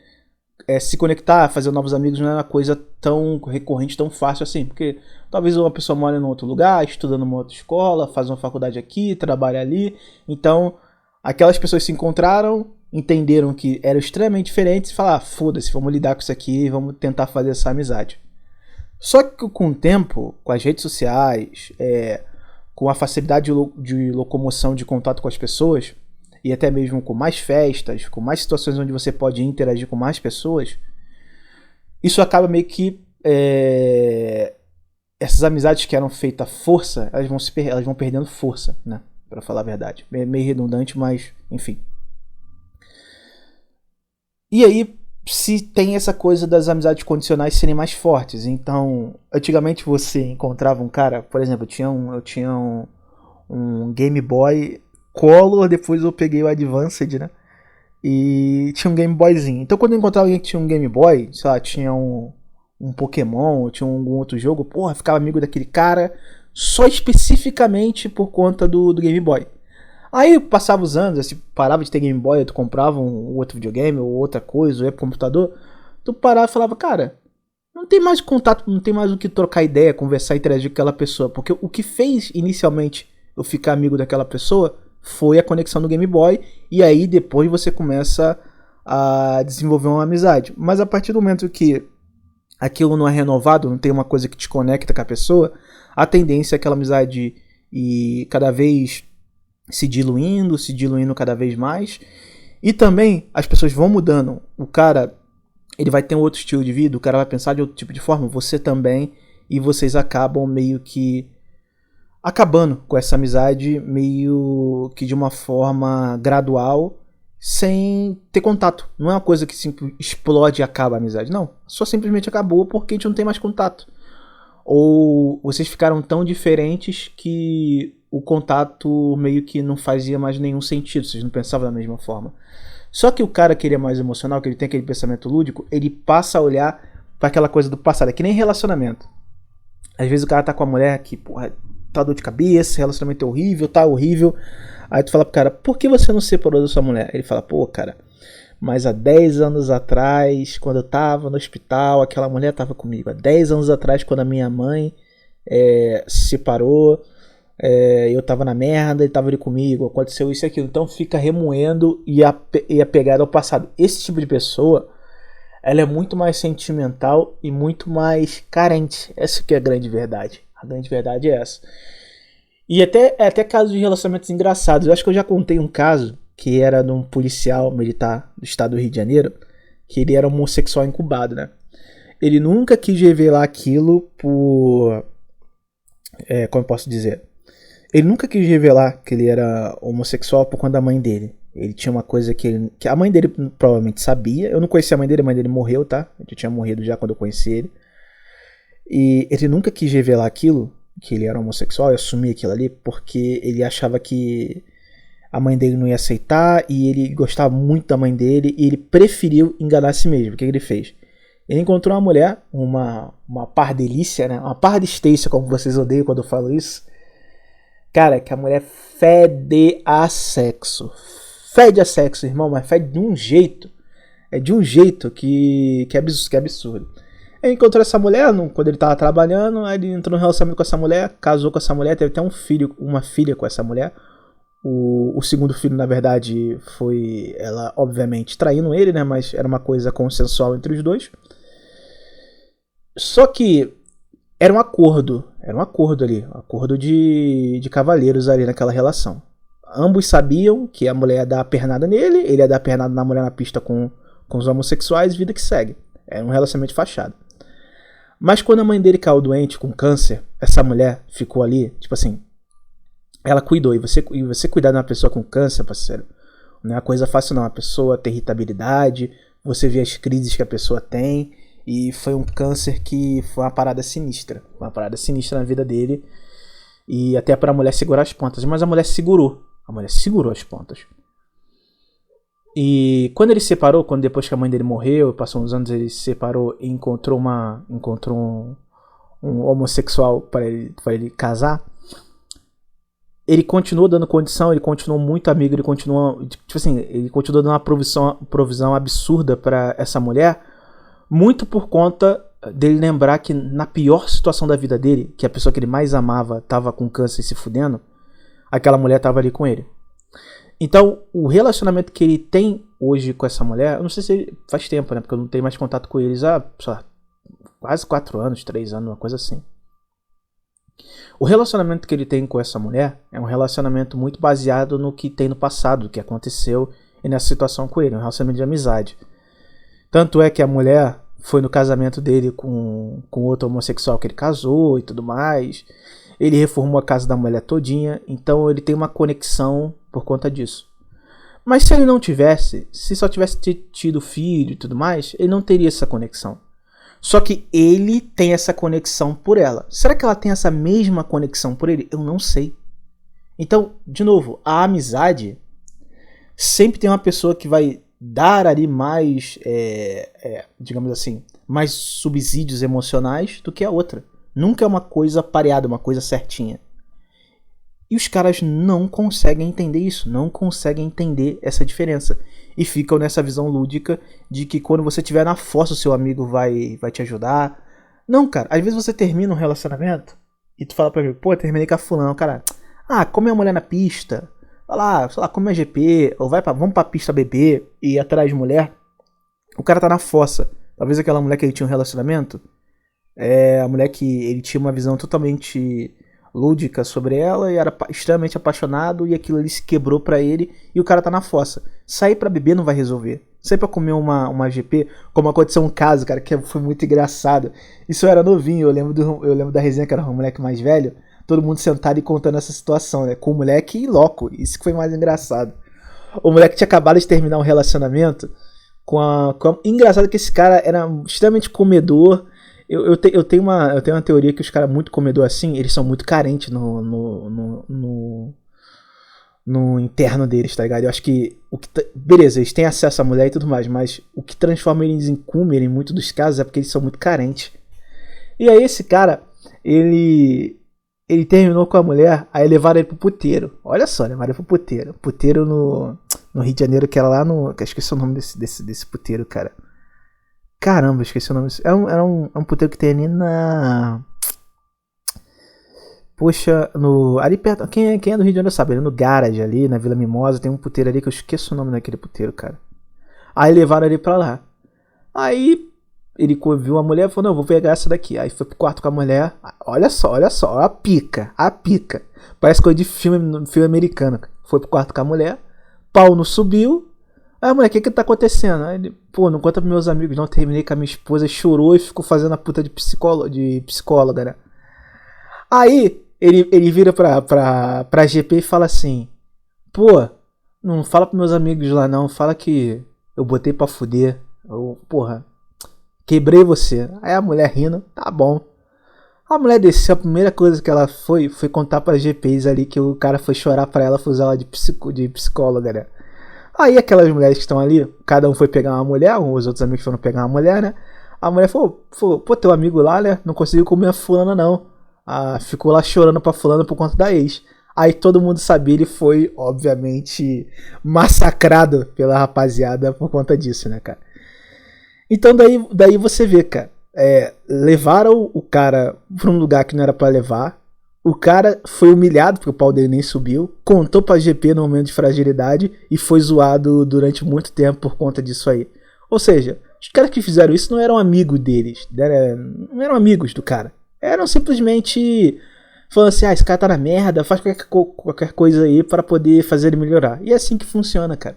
se conectar, fazer novos amigos não é uma coisa tão recorrente, tão fácil assim, porque talvez uma pessoa mora em outro lugar, estuda numa outra escola, faz uma faculdade aqui, trabalha ali, então aquelas pessoas se encontraram, entenderam que eram extremamente diferentes e falaram, foda-se, vamos lidar com isso aqui, vamos tentar fazer essa amizade. Só que com o tempo, com as redes sociais, com a facilidade de locomoção, de contato com as pessoas, e até mesmo com mais festas, com mais situações onde você pode interagir com mais pessoas, isso acaba meio que essas amizades que eram feitas à força, elas vão perdendo força, né? Pra falar a verdade. Meio redundante, mas enfim. E aí se tem essa coisa das amizades condicionais serem mais fortes. Então, antigamente você encontrava um cara, por exemplo, eu tinha um Game Boy Color, depois eu peguei o Advanced, né? E tinha um Game Boyzinho. Então quando eu encontrava alguém que tinha um Game Boy, sei lá, tinha um Pokémon, ou tinha algum outro jogo, porra, ficava amigo daquele cara só especificamente por conta do Game Boy. Aí passava os anos, assim, parava de ter Game Boy, tu comprava um outro videogame ou outra coisa, ou ia pro computador, tu parava e falava, cara, não tem mais contato, não tem mais o que trocar ideia, conversar, interagir com aquela pessoa, porque o que fez inicialmente eu ficar amigo daquela pessoa foi a conexão do Game Boy, e aí depois você começa a desenvolver uma amizade. Mas a partir do momento que aquilo não é renovado, não tem uma coisa que te conecta com a pessoa, a tendência é aquela amizade ir cada vez se diluindo cada vez mais. E também as pessoas vão mudando. O cara, ele vai ter um outro estilo de vida, o cara vai pensar de outro tipo de forma, você também, e vocês acabam meio que acabando com essa amizade meio que de uma forma gradual, sem ter contato. Não é uma coisa que explode e acaba a amizade, não. Só simplesmente acabou porque a gente não tem mais contato. Ou vocês ficaram tão diferentes que o contato meio que não fazia mais nenhum sentido, vocês não pensavam da mesma forma. Só que o cara que ele é mais emocional, que ele tem aquele pensamento lúdico, ele passa a olhar para aquela coisa do passado, é que nem relacionamento. Às vezes o cara tá com a mulher que, porra, tá dor de cabeça, relacionamento é horrível, tá horrível. Aí tu fala pro cara, por que você não se separou da sua mulher? Ele fala, pô, cara, mas há 10 anos atrás, quando eu tava no hospital, aquela mulher tava comigo. Há 10 anos atrás, quando a minha mãe se separou, eu tava na merda, ele tava ali comigo, aconteceu isso e aquilo. Então fica remoendo e apegado ao passado. Esse tipo de pessoa, ela é muito mais sentimental e muito mais carente. Essa que é a grande verdade. A grande verdade é essa. E até casos de relacionamentos engraçados. Eu acho que eu já contei um caso que era de um policial militar do estado do Rio de Janeiro, que ele era homossexual incubado, né? Ele nunca quis revelar aquilo por... como eu posso dizer? Ele nunca quis revelar que ele era homossexual por conta da mãe dele. Ele tinha uma coisa que a mãe dele provavelmente sabia. Eu não conhecia a mãe dele morreu, tá? Ele tinha morrido já quando eu conheci ele. E ele nunca quis revelar aquilo, que ele era homossexual, e assumir aquilo ali, porque ele achava que a mãe dele não ia aceitar, e ele gostava muito da mãe dele, e ele preferiu enganar a si mesmo. O que ele fez? Ele encontrou uma mulher, uma pardelícia, né? Uma pardestência, como vocês odeiam quando eu falo isso. Cara, que a mulher fede a sexo. Fede a sexo, irmão, mas fede de um jeito. É de um jeito que é absurdo. Ele encontrou essa mulher quando ele tava trabalhando, aí ele entrou no relacionamento com essa mulher, casou com essa mulher, teve até uma filha com essa mulher. O segundo filho, na verdade, foi ela, obviamente, traindo ele, né? Mas era uma coisa consensual entre os dois. Só que era um acordo ali, um acordo de cavalheiros ali naquela relação. Ambos sabiam que a mulher ia dar a pernada nele, ele ia dar a pernada na mulher na pista com os homossexuais, vida que segue. Era um relacionamento de fachada. Mas quando a mãe dele caiu doente com câncer, essa mulher ficou ali, tipo assim, ela cuidou. E você cuidar de uma pessoa com câncer, parceiro, não é uma coisa fácil não. A pessoa tem irritabilidade, você vê as crises que a pessoa tem, e foi um câncer que foi uma parada sinistra na vida dele, e até para a mulher segurar as pontas. Mas a mulher segurou as pontas. E quando ele se separou, depois que a mãe dele morreu, passou uns anos, ele se separou e encontrou um homossexual para ele casar. Ele continuou dando condição, ele continuou muito amigo, ele continuou dando uma provisão absurda para essa mulher, muito por conta dele lembrar que na pior situação da vida dele, que a pessoa que ele mais amava estava com câncer e se fudendo, aquela mulher estava ali com ele. Então, o relacionamento que ele tem hoje com essa mulher, eu não sei se faz tempo, né? Porque eu não tenho mais contato com eles há, sei lá, quase 4 anos, 3 anos, uma coisa assim. O relacionamento que ele tem com essa mulher é um relacionamento muito baseado no que tem no passado, o que aconteceu e nessa situação com ele, um relacionamento de amizade. Tanto é que a mulher foi no casamento dele com outro homossexual que ele casou e tudo mais. Ele reformou a casa da mulher todinha, então ele tem uma conexão por conta disso. Mas se ele não tivesse, se só tivesse tido filho e tudo mais, ele não teria essa conexão. Só que ele tem essa conexão por ela. Será que ela tem essa mesma conexão por ele? Eu não sei. Então, de novo, a amizade sempre tem uma pessoa que vai dar ali mais, digamos assim, mais subsídios emocionais do que a outra. Nunca é uma coisa pareada, uma coisa certinha. E os caras não conseguem entender isso, não conseguem entender essa diferença. E ficam nessa visão lúdica de que quando você estiver na fossa, o seu amigo vai te ajudar. Não, cara, às vezes você termina um relacionamento e tu fala pra mim, pô, terminei com a fulana, cara, come a mulher na pista, vai lá, sei lá, come a GP, ou vamos pra pista beber e ir atrás de mulher. O cara tá na fossa. Talvez aquela mulher que ele tinha um relacionamento, a mulher que ele tinha uma visão totalmente lúdica sobre ela e era extremamente apaixonado e aquilo ali se quebrou pra ele e o cara tá na fossa. Sair pra beber não vai resolver. Sair pra comer uma GP, como aconteceu um caso, cara, que foi muito engraçado. Isso eu era novinho, eu lembro da resenha que era um moleque mais velho, todo mundo sentado e contando essa situação, né, com o moleque louco. Isso que foi mais engraçado. O moleque tinha acabado de terminar um relacionamento engraçado que esse cara era extremamente comedor. Eu tenho uma teoria que os caras muito comedor assim, eles são muito carentes no interno deles, tá ligado? Eu acho que beleza, eles têm acesso à mulher e tudo mais, mas o que transforma eles em comer em muitos dos casos é porque eles são muito carentes. E aí esse cara, ele terminou com a mulher, aí levaram ele pro puteiro. Olha só, levaram ele pro puteiro. Puteiro no Rio de Janeiro, que era lá no... Eu esqueci o nome desse puteiro, cara. Caramba, esqueci o nome. Era um puteiro que tem ali na... Poxa, ali perto... Quem é do Rio de Janeiro sabe, ali no Garage, ali na Vila Mimosa, tem um puteiro ali que eu esqueço o nome daquele puteiro, cara. Aí levaram ele pra lá. Aí ele viu a mulher e falou, não, vou pegar essa daqui. Aí foi pro quarto com a mulher. Olha só, a pica. Parece coisa de filme americano. Foi pro quarto com a mulher, pau não subiu. Aí a mulher, o que tá acontecendo? Aí ele, pô, não conta pros meus amigos não, terminei com a minha esposa, chorou e ficou fazendo a puta de psicóloga, né? Aí ele vira pra GP e fala assim, pô, não fala pros meus amigos lá não, fala que eu botei pra fuder, porra, quebrei você. Aí a mulher rindo, tá bom. A mulher desceu, a primeira coisa que ela foi contar pra GPs ali que o cara foi chorar pra ela, foi usar ela de psicóloga, né? Aí aquelas mulheres que estão ali, cada um foi pegar uma mulher, os outros amigos foram pegar uma mulher, né? A mulher falou, pô, teu amigo lá, né, não conseguiu comer a fulana não. Ficou lá chorando pra fulana por conta da ex. Aí todo mundo sabia, ele foi, obviamente, massacrado pela rapaziada por conta disso, né, cara? Então daí você vê, cara, levaram o cara pra um lugar que não era pra levar. O cara foi humilhado porque o pau dele nem subiu, contou pra GP no momento de fragilidade e foi zoado durante muito tempo por conta disso aí. Ou seja, os caras que fizeram isso não eram amigos deles, não eram amigos do cara. Eram simplesmente falando assim, esse cara tá na merda, faz qualquer coisa aí para poder fazer ele melhorar. E é assim que funciona, cara.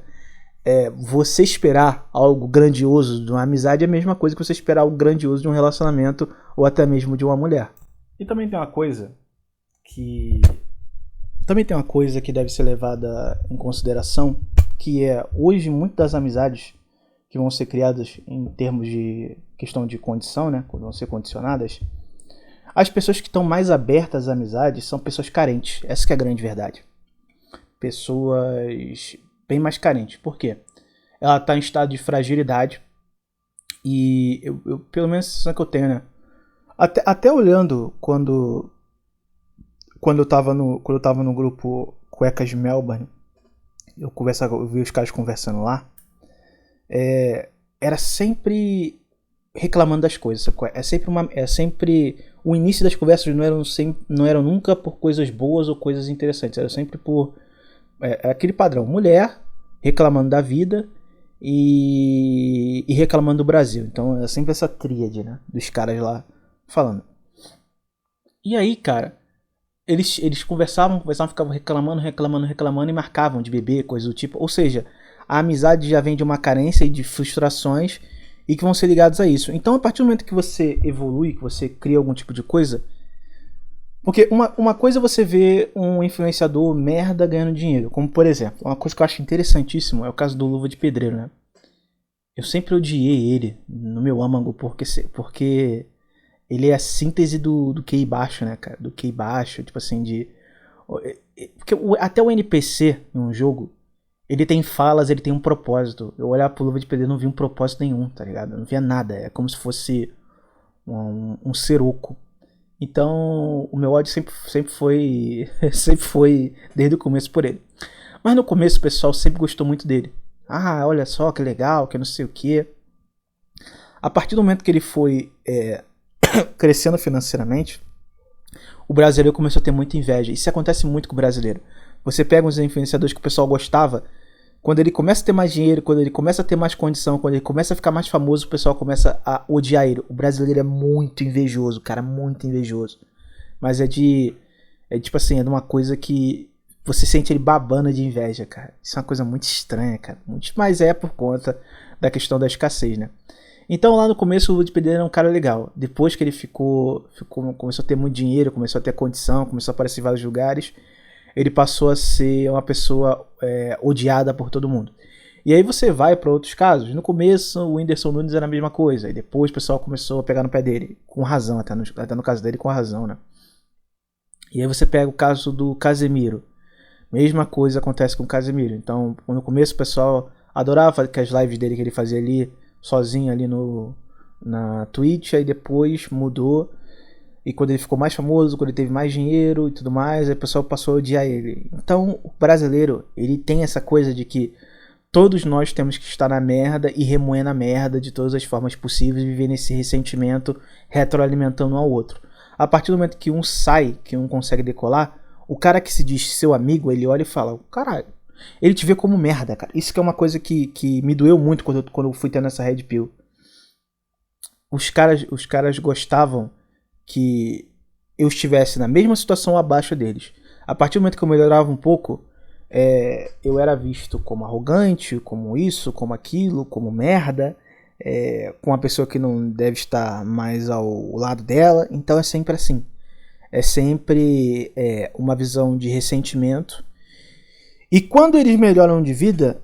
Você esperar algo grandioso de uma amizade é a mesma coisa que você esperar algo grandioso de um relacionamento ou até mesmo de uma mulher. E também tem uma coisa que deve ser levada em consideração, que hoje muitas das amizades que vão ser criadas em termos de questão de condição, né, quando vão ser condicionadas, as pessoas que estão mais abertas às amizades são pessoas carentes. Essa que é a grande verdade. Pessoas bem mais carentes. Por quê? Ela está em estado de fragilidade e eu pelo menos a sensação que eu tenho, né, até olhando quando eu tava no grupo Cuecas de Melbourne, eu vi os caras conversando lá, era sempre reclamando das coisas, é sempre o início das conversas não eram nunca por coisas boas ou coisas interessantes, era sempre por aquele padrão, mulher reclamando da vida e reclamando do Brasil. Então é sempre essa tríade, né, dos caras lá falando. E aí, cara, eles conversavam, ficavam reclamando e marcavam de beber, coisa do tipo. Ou seja, a amizade já vem de uma carência e de frustrações e que vão ser ligados a isso. Então, a partir do momento que você evolui, que você cria algum tipo de coisa, porque uma coisa é você ver um influenciador merda ganhando dinheiro, como por exemplo, uma coisa que eu acho interessantíssimo é o caso do Luva de Pedreiro, né? Eu sempre odiei ele no meu âmago porque ele é a síntese do QI baixo, né, cara? Do QI baixo, tipo assim, porque até o NPC em um jogo, ele tem falas, ele tem um propósito. Eu olhava pro Luva de Pedreiro e não vi um propósito nenhum, tá ligado? Eu não via nada. É como se fosse um ser oco. Então, o meu ódio sempre foi sempre foi desde o começo por ele. Mas no começo o pessoal sempre gostou muito dele. Ah, olha só que legal, que não sei o que. A partir do momento que ele foi crescendo financeiramente, o brasileiro começou a ter muita inveja. Isso acontece muito com o brasileiro. Você pega uns influenciadores que o pessoal gostava, quando ele começa a ter mais dinheiro, quando ele começa a ter mais condição, quando ele começa a ficar mais famoso, o pessoal começa a odiar ele. O brasileiro é muito invejoso, cara, muito invejoso. Mas é tipo assim, é de uma coisa que você sente ele babando de inveja, cara. Isso é uma coisa muito estranha, cara. Mas é por conta da questão da escassez, né? Então lá no começo o Luva de Pedreiro era um cara legal. Depois que ele começou a ter muito dinheiro, começou a ter condição, começou a aparecer em vários lugares, ele passou a ser uma pessoa odiada por todo mundo. E aí você vai para outros casos. No começo o Whindersson Nunes era a mesma coisa. E depois o pessoal começou a pegar no pé dele. Com razão, até no caso dele com razão, né? E aí você pega o caso do Casemiro. Mesma coisa acontece com o Casemiro. Então no começo o pessoal adorava que as lives dele que ele fazia ali sozinho ali na Twitch, aí depois mudou, e quando ele ficou mais famoso, quando ele teve mais dinheiro e tudo mais, aí o pessoal passou a odiar ele. Então o brasileiro, ele tem essa coisa de que todos nós temos que estar na merda e remoer na merda de todas as formas possíveis e viver nesse ressentimento retroalimentando um ao outro. A partir do momento que um sai, que um consegue decolar, o cara que se diz seu amigo, ele olha e fala, caralho, ele te vê como merda, cara. Isso que é uma coisa que me doeu muito quando eu fui tendo essa Red Pill. Os caras gostavam que eu estivesse na mesma situação abaixo deles. A partir do momento que eu melhorava um pouco, eu era visto como arrogante, como isso, como aquilo, como merda, com uma pessoa que não deve estar mais ao lado dela. Então é sempre assim. É sempre uma visão de ressentimento. E quando eles melhoram de vida,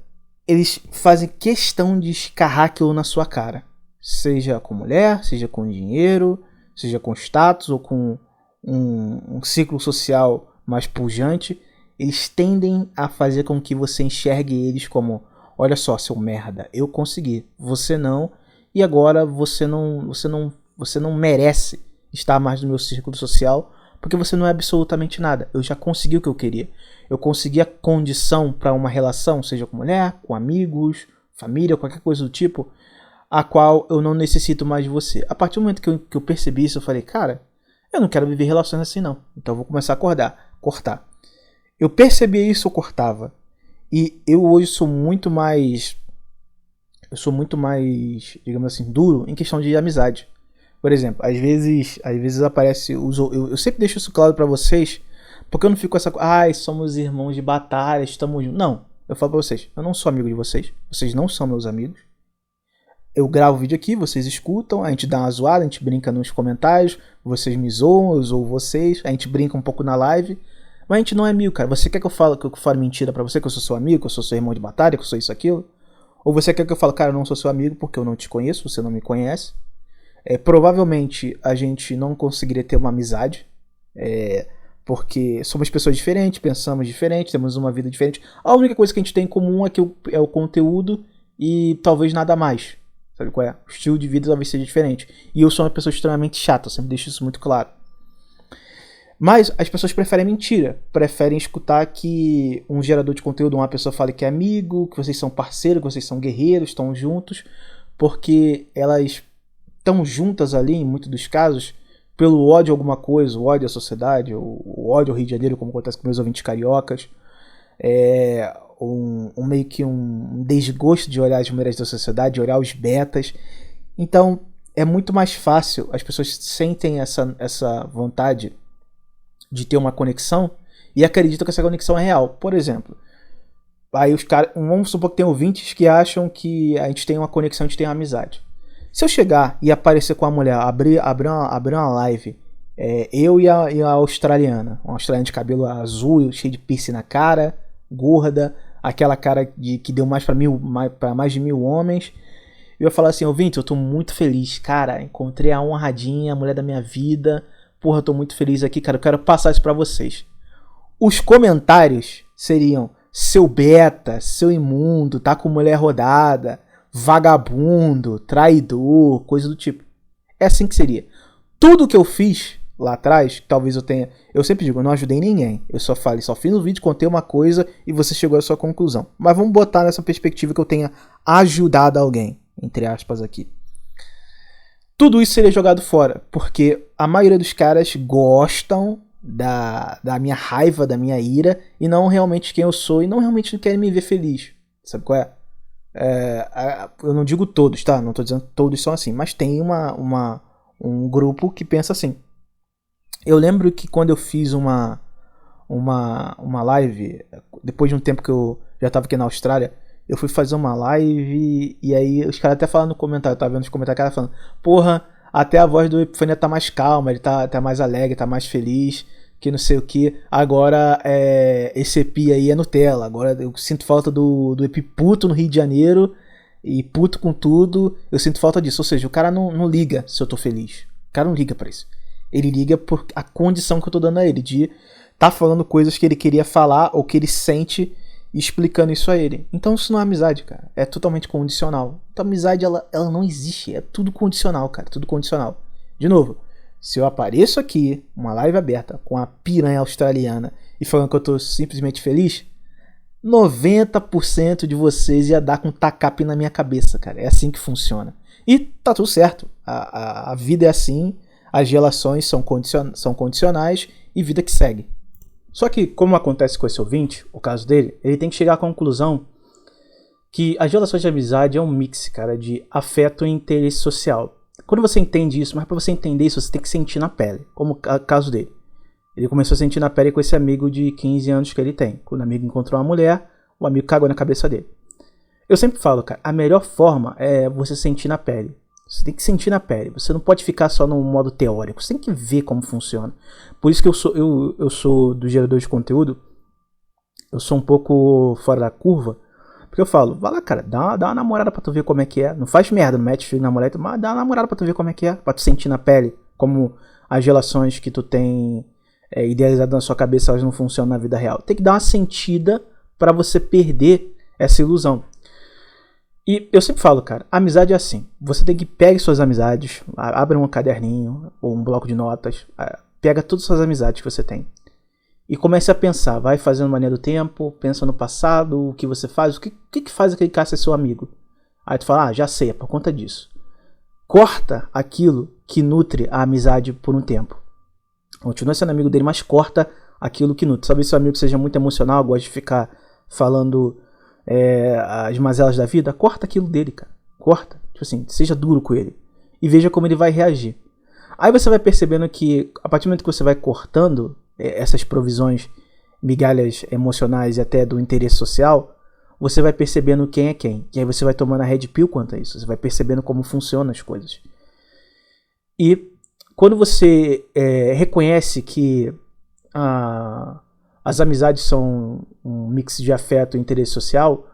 eles fazem questão de escarrar aquilo na sua cara. Seja com mulher, seja com dinheiro, seja com status ou com um ciclo social mais pujante. Eles tendem a fazer com que você enxergue eles como, olha só, seu merda, eu consegui, você não, e agora você não merece estar mais no meu círculo social, porque você não é absolutamente nada. Eu já consegui o que eu queria. Eu consegui a condição para uma relação, seja com mulher, com amigos, família, qualquer coisa do tipo, a qual eu não necessito mais de você. A partir do momento que eu percebi isso, eu falei, cara, eu não quero viver relações assim não. Então eu vou começar a cortar. Eu percebi isso, eu cortava. E eu hoje sou muito mais, digamos assim, duro em questão de amizade. Por exemplo, às vezes aparece, eu sempre deixo isso claro pra vocês, porque eu não fico com essa coisa, ai, somos irmãos de batalha, estamos juntos. Não, eu falo pra vocês, eu não sou amigo de vocês não são meus amigos. Eu gravo vídeo aqui, vocês escutam, a gente dá uma zoada, a gente brinca nos comentários, vocês me zoam, eu zoo vocês, a gente brinca um pouco na live, mas a gente não é amigo, cara. Você quer que eu fale mentira pra você, que eu sou seu amigo, que eu sou seu irmão de batalha, que eu sou isso, aquilo? Ou você quer que eu fale, cara, eu não sou seu amigo porque eu não te conheço, você não me conhece? Provavelmente a gente não conseguiria ter uma amizade, porque somos pessoas diferentes, pensamos diferente, temos uma vida diferente. A única coisa que a gente tem em comum é o conteúdo e talvez nada mais. Sabe qual é? O estilo de vida talvez seja diferente. E eu sou uma pessoa extremamente chata, eu sempre deixo isso muito claro. Mas as pessoas preferem mentira, preferem escutar que um gerador de conteúdo, uma pessoa fale que é amigo, que vocês são parceiros, que vocês são guerreiros, estão juntos, porque elas estão juntas ali, em muitos dos casos, pelo ódio a alguma coisa, o ódio à sociedade, o ódio ao Rio de Janeiro, como acontece com meus ouvintes cariocas, meio que um desgosto de olhar as mulheres da sociedade, de olhar os betas. Então é muito mais fácil, as pessoas sentem essa vontade de ter uma conexão e acreditam que essa conexão é real. Por exemplo, aí os caras, vamos supor que tem ouvintes que acham que a gente tem uma conexão, a gente tem uma amizade. Se eu chegar e aparecer com a mulher, abrir uma live, eu e a australiana, uma australiana de cabelo azul, cheio de piercing na cara, gorda, aquela cara que deu mais pra mais de 1000 homens. Eu ia falar assim, ouvinte, eu tô muito feliz, cara, encontrei a honradinha, a mulher da minha vida, porra, eu tô muito feliz aqui, cara, eu quero passar isso pra vocês. Os comentários seriam, seu beta, seu imundo, tá com mulher rodada, vagabundo, traidor, coisa do tipo. É assim que seria. Tudo que eu fiz lá atrás, talvez eu sempre digo, eu não ajudei ninguém. Eu só fiz no vídeo, contei uma coisa e você chegou à sua conclusão. Mas vamos botar nessa perspectiva que eu tenha ajudado alguém, entre aspas aqui. Tudo isso seria jogado fora, porque a maioria dos caras gostam da minha raiva, da minha ira, e não realmente quem eu sou, e não realmente querem me ver feliz. Sabe qual é? Eu não digo todos, tá? Não tô dizendo que todos são assim, mas tem um grupo que pensa assim. Eu lembro que quando eu fiz uma live, depois de um tempo que eu já tava aqui na Austrália, eu fui fazer uma live e aí os caras até falaram no comentário, eu tava vendo os comentários, cara falando, porra, até a voz do Epifania tá mais calma, ele tá mais alegre, tá mais feliz, que não sei o que. Agora esse Epi aí é Nutella. Agora eu sinto falta do Epi puto no Rio de Janeiro e puto com tudo. Eu sinto falta disso. Ou seja, o cara não liga se eu tô feliz. O cara não liga pra isso. Ele liga por a condição que eu tô dando a ele de tá falando coisas que ele queria falar ou que ele sente e explicando isso a ele. Então isso não é amizade, cara. É totalmente condicional. Então a amizade, ela não existe. É tudo condicional, cara. Tudo condicional. De novo, se eu apareço aqui, uma live aberta, com a piranha australiana e falando que eu tô simplesmente feliz, 90% de vocês ia dar com tacape na minha cabeça, cara. É assim que funciona. E tá tudo certo. A vida é assim, as relações são condicionais e vida que segue. Só que, como acontece com esse ouvinte, o caso dele, ele tem que chegar à conclusão que as relações de amizade é um mix, cara, de afeto e interesse social. Quando você entende isso, mas para você entender isso, você tem que sentir na pele, como o caso dele. Ele começou a sentir na pele com esse amigo de 15 anos que ele tem. Quando o amigo encontrou uma mulher, o amigo cagou na cabeça dele. Eu sempre falo, cara, a melhor forma é você sentir na pele. Você tem que sentir na pele. Você não pode ficar só no modo teórico. Você tem que ver como funciona. Por isso que eu sou do gerador de conteúdo. Eu sou um pouco fora da curva. Porque eu falo, vai lá, cara, dá uma namorada pra tu ver como é que é. Não faz merda, não mete filho na mulher, mas dá uma namorada pra tu ver como é que é. Pra tu sentir na pele como as relações que tu tem idealizado na sua cabeça, elas não funcionam na vida real. Tem que dar uma sentida pra você perder essa ilusão. E eu sempre falo, cara, amizade é assim. Você tem que pegar suas amizades, abre um caderninho ou um bloco de notas, pega todas as suas amizades que você tem. E comece a pensar, vai fazendo maneira do tempo, pensa no passado, o que você faz, o que faz aquele cara ser seu amigo. Aí tu fala, já sei, é por conta disso. Corta aquilo que nutre a amizade por um tempo. Continua sendo amigo dele, mas corta aquilo que nutre. Sabe se seu amigo seja muito emocional, gosta de ficar falando as mazelas da vida, corta aquilo dele, cara. Corta. Tipo assim, seja duro com ele. E veja como ele vai reagir. Aí você vai percebendo que, a partir do momento que você vai cortando essas provisões, migalhas emocionais e até do interesse social, você vai percebendo quem é quem. E aí você vai tomando a red pill quanto a isso. Você vai percebendo como funcionam as coisas. E quando você reconhece que as amizades são um mix de afeto e interesse social,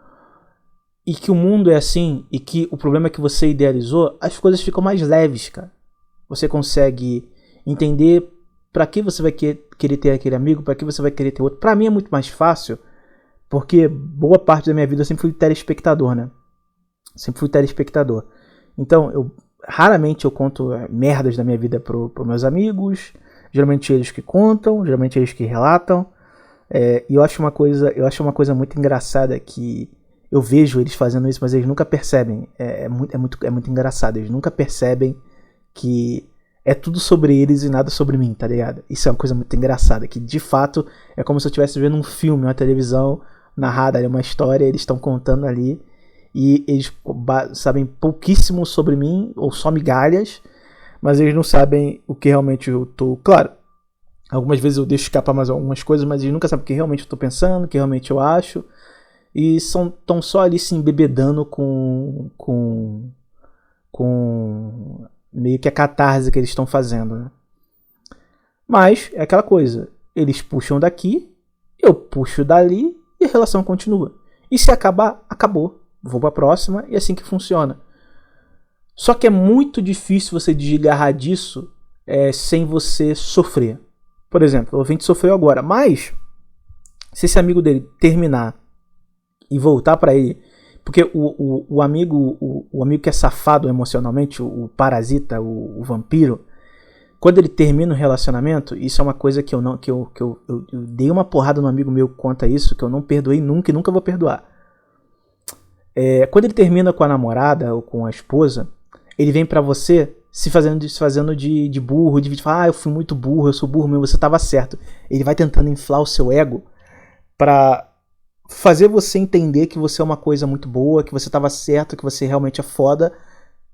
e que o mundo é assim, e que o problema é que você idealizou, as coisas ficam mais leves, cara. Você consegue entender pra que você vai querer ter aquele amigo, pra que você vai querer ter outro. Pra mim é muito mais fácil, porque boa parte da minha vida eu sempre fui telespectador, né? Sempre fui telespectador. Então, raramente eu conto merdas da minha vida pros meus amigos. Geralmente eles que contam, geralmente eles que relatam. E eu acho uma coisa muito engraçada que eu vejo eles fazendo isso, mas eles nunca percebem. É muito engraçado. Eles nunca percebem que é tudo sobre eles e nada sobre mim, tá ligado? Isso é uma coisa muito engraçada, que de fato é como se eu estivesse vendo um filme, uma televisão narrada ali, uma história, eles estão contando ali e eles sabem pouquíssimo sobre mim, ou só migalhas, mas eles não sabem o que realmente eu tô... Claro, algumas vezes eu deixo escapar mais algumas coisas, mas eles nunca sabem o que realmente eu tô pensando, o que realmente eu acho, e estão só ali se embebedando com com meio que a catarse que eles estão fazendo, né? Mas é aquela coisa, eles puxam daqui, eu puxo dali e a relação continua. E se acabar, acabou. Vou pra próxima e é assim que funciona. Só que é muito difícil você desgarrar disso sem você sofrer. Por exemplo, o ouvinte sofreu agora, mas se esse amigo dele terminar e voltar pra ele, porque o amigo que é safado emocionalmente, o parasita, o vampiro, quando ele termina o relacionamento, isso é uma coisa que eu dei uma porrada no amigo meu quanto a isso, que eu não perdoei nunca e nunca vou perdoar. Quando ele termina com a namorada ou com a esposa, ele vem pra você se fazendo de burro, de falar, eu fui muito burro, eu sou burro mesmo, você tava certo. Ele vai tentando inflar o seu ego pra fazer você entender que você é uma coisa muito boa, que você tava certo, que você realmente é foda,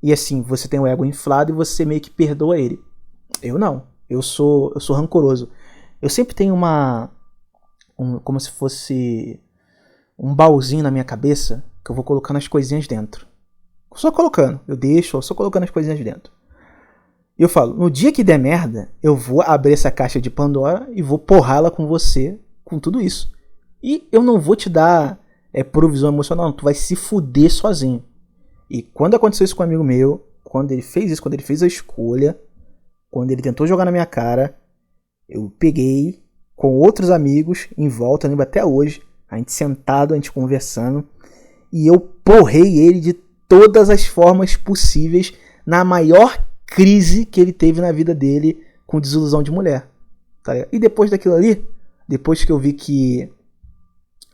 e assim, você tem o ego inflado e você meio que perdoa ele. Eu não, eu sou rancoroso. Eu sempre tenho como se fosse um baúzinho na minha cabeça que eu vou colocando as coisinhas dentro. Só colocando, eu só colocando as coisinhas dentro. E eu falo, no dia que der merda, eu vou abrir essa caixa de Pandora e vou porrá-la com você, com tudo isso. E eu não vou te dar provisão emocional, não, tu vai se fuder sozinho. E quando aconteceu isso com um amigo meu, quando ele fez isso, quando ele fez a escolha, quando ele tentou jogar na minha cara, eu peguei com outros amigos em volta, lembro até hoje, a gente sentado, a gente conversando, e eu porrei ele de todas as formas possíveis na maior crise que ele teve na vida dele com desilusão de mulher. Tá? E depois daquilo ali, depois que eu vi que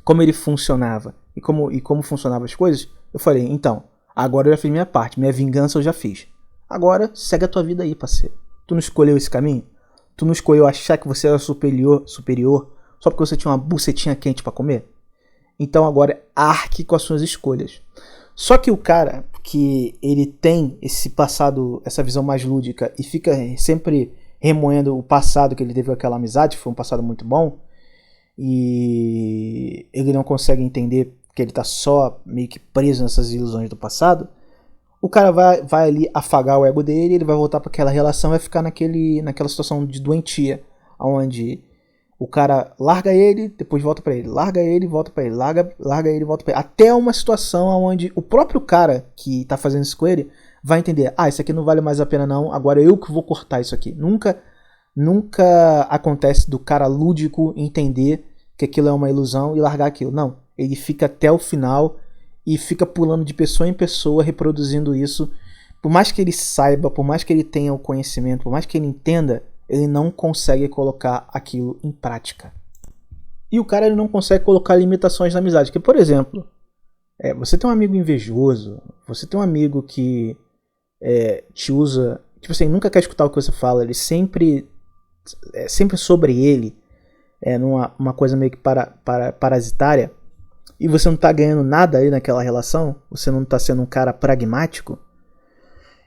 como ele funcionava e como funcionavam as coisas, eu falei, então, agora eu já fiz minha parte, minha vingança eu já fiz. Agora segue a tua vida aí, parceiro. Tu não escolheu esse caminho? Tu não escolheu achar que você era superior só porque você tinha uma bucetinha quente pra comer? Então agora arque com as suas escolhas. Só que o cara que ele tem esse passado, essa visão mais lúdica e fica sempre remoendo o passado que ele teve com aquela amizade, que foi um passado muito bom, e ele não consegue entender que ele tá só meio que preso nessas ilusões do passado, o cara vai ali afagar o ego dele, ele vai voltar para aquela relação e vai ficar naquela situação de doentia, onde o cara larga ele, depois volta para ele, larga ele, volta para ele, larga ele, volta para ele, até uma situação onde o próprio cara que tá fazendo isso com ele vai entender, isso aqui não vale mais a pena não, agora eu que vou cortar isso aqui. Nunca acontece do cara lúdico entender que aquilo é uma ilusão e largar aquilo. Não, ele fica até o final e fica pulando de pessoa em pessoa, reproduzindo isso. Por mais que ele saiba, por mais que ele tenha o conhecimento, por mais que ele entenda, ele não consegue colocar aquilo em prática. E o cara ele não consegue colocar limitações na amizade. Porque, por exemplo, você tem um amigo invejoso, você tem um amigo que te usa, tipo assim, nunca quer escutar o que você fala, ele sempre sobre ele, numa coisa meio que parasitária, e você não tá ganhando nada aí naquela relação, você não tá sendo um cara pragmático,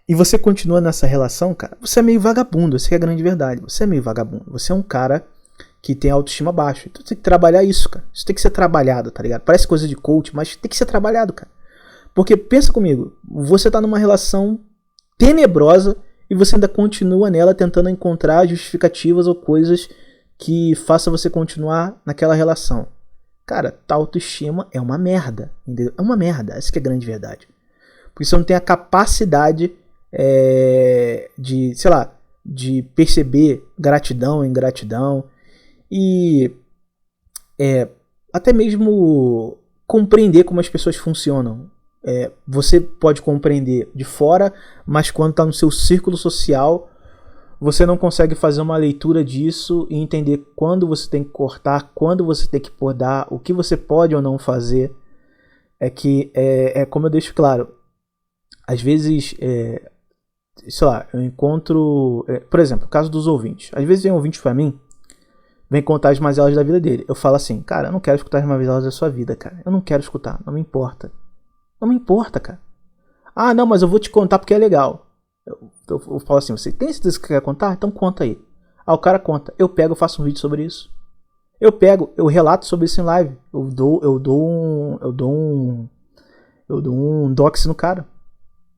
e você continua nessa relação, cara, você é meio vagabundo, essa é a grande verdade, você é meio vagabundo, você é um cara que tem autoestima baixa, então você tem que trabalhar isso, cara, isso tem que ser trabalhado, tá ligado? Parece coisa de coach, mas tem que ser trabalhado, cara, porque pensa comigo, você tá numa relação tenebrosa, e você ainda continua nela tentando encontrar justificativas ou coisas que façam você continuar naquela relação. Cara, tua autoestima é uma merda, entendeu? É uma merda, essa que é a grande verdade. Porque você não tem a capacidade de, sei lá, de perceber gratidão, ingratidão e até mesmo compreender como as pessoas funcionam. Você pode compreender de fora, mas quando está no seu círculo social, você não consegue fazer uma leitura disso e entender quando você tem que cortar, quando você tem que podar, o que você pode ou não fazer. Como eu deixo claro, às vezes, sei lá, eu encontro, por exemplo, o caso dos ouvintes. Às vezes vem um ouvinte pra mim, vem contar as mazelas da vida dele. Eu falo assim, cara, eu não quero escutar as mazelas da sua vida, cara. Eu não quero escutar, não me importa. Não me importa, cara. Ah, não, mas eu vou te contar porque é legal. Eu falo assim, você tem certeza que quer contar? Então conta aí. O cara conta. Eu pego, eu faço um vídeo sobre isso. Eu relato sobre isso em live. Eu dou um dox no cara.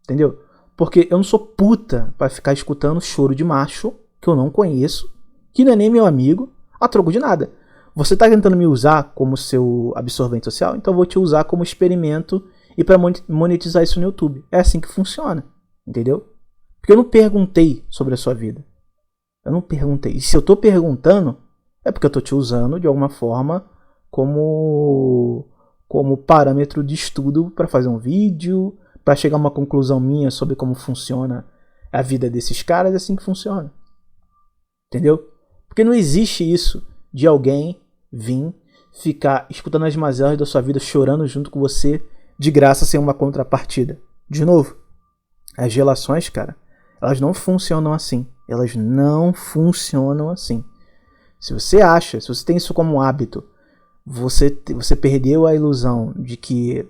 Entendeu? Porque eu não sou puta pra ficar escutando choro de macho que eu não conheço, que não é nem meu amigo, a troco de nada. Você tá tentando me usar como seu absorvente social, então eu vou te usar como experimento e pra monetizar isso no YouTube. É assim que funciona, entendeu? Porque eu não perguntei sobre a sua vida. Eu não perguntei. E se eu tô perguntando, é porque eu tô te usando de alguma forma como parâmetro de estudo para fazer um vídeo, para chegar a uma conclusão minha sobre como funciona a vida desses caras. É assim que funciona. Entendeu? Porque não existe isso de alguém vir ficar escutando as mazelas da sua vida, chorando junto com você, de graça, sem uma contrapartida. De novo, as relações, cara, elas não funcionam assim. Elas não funcionam assim. Se você acha, se você tem isso como hábito, você perdeu a ilusão de que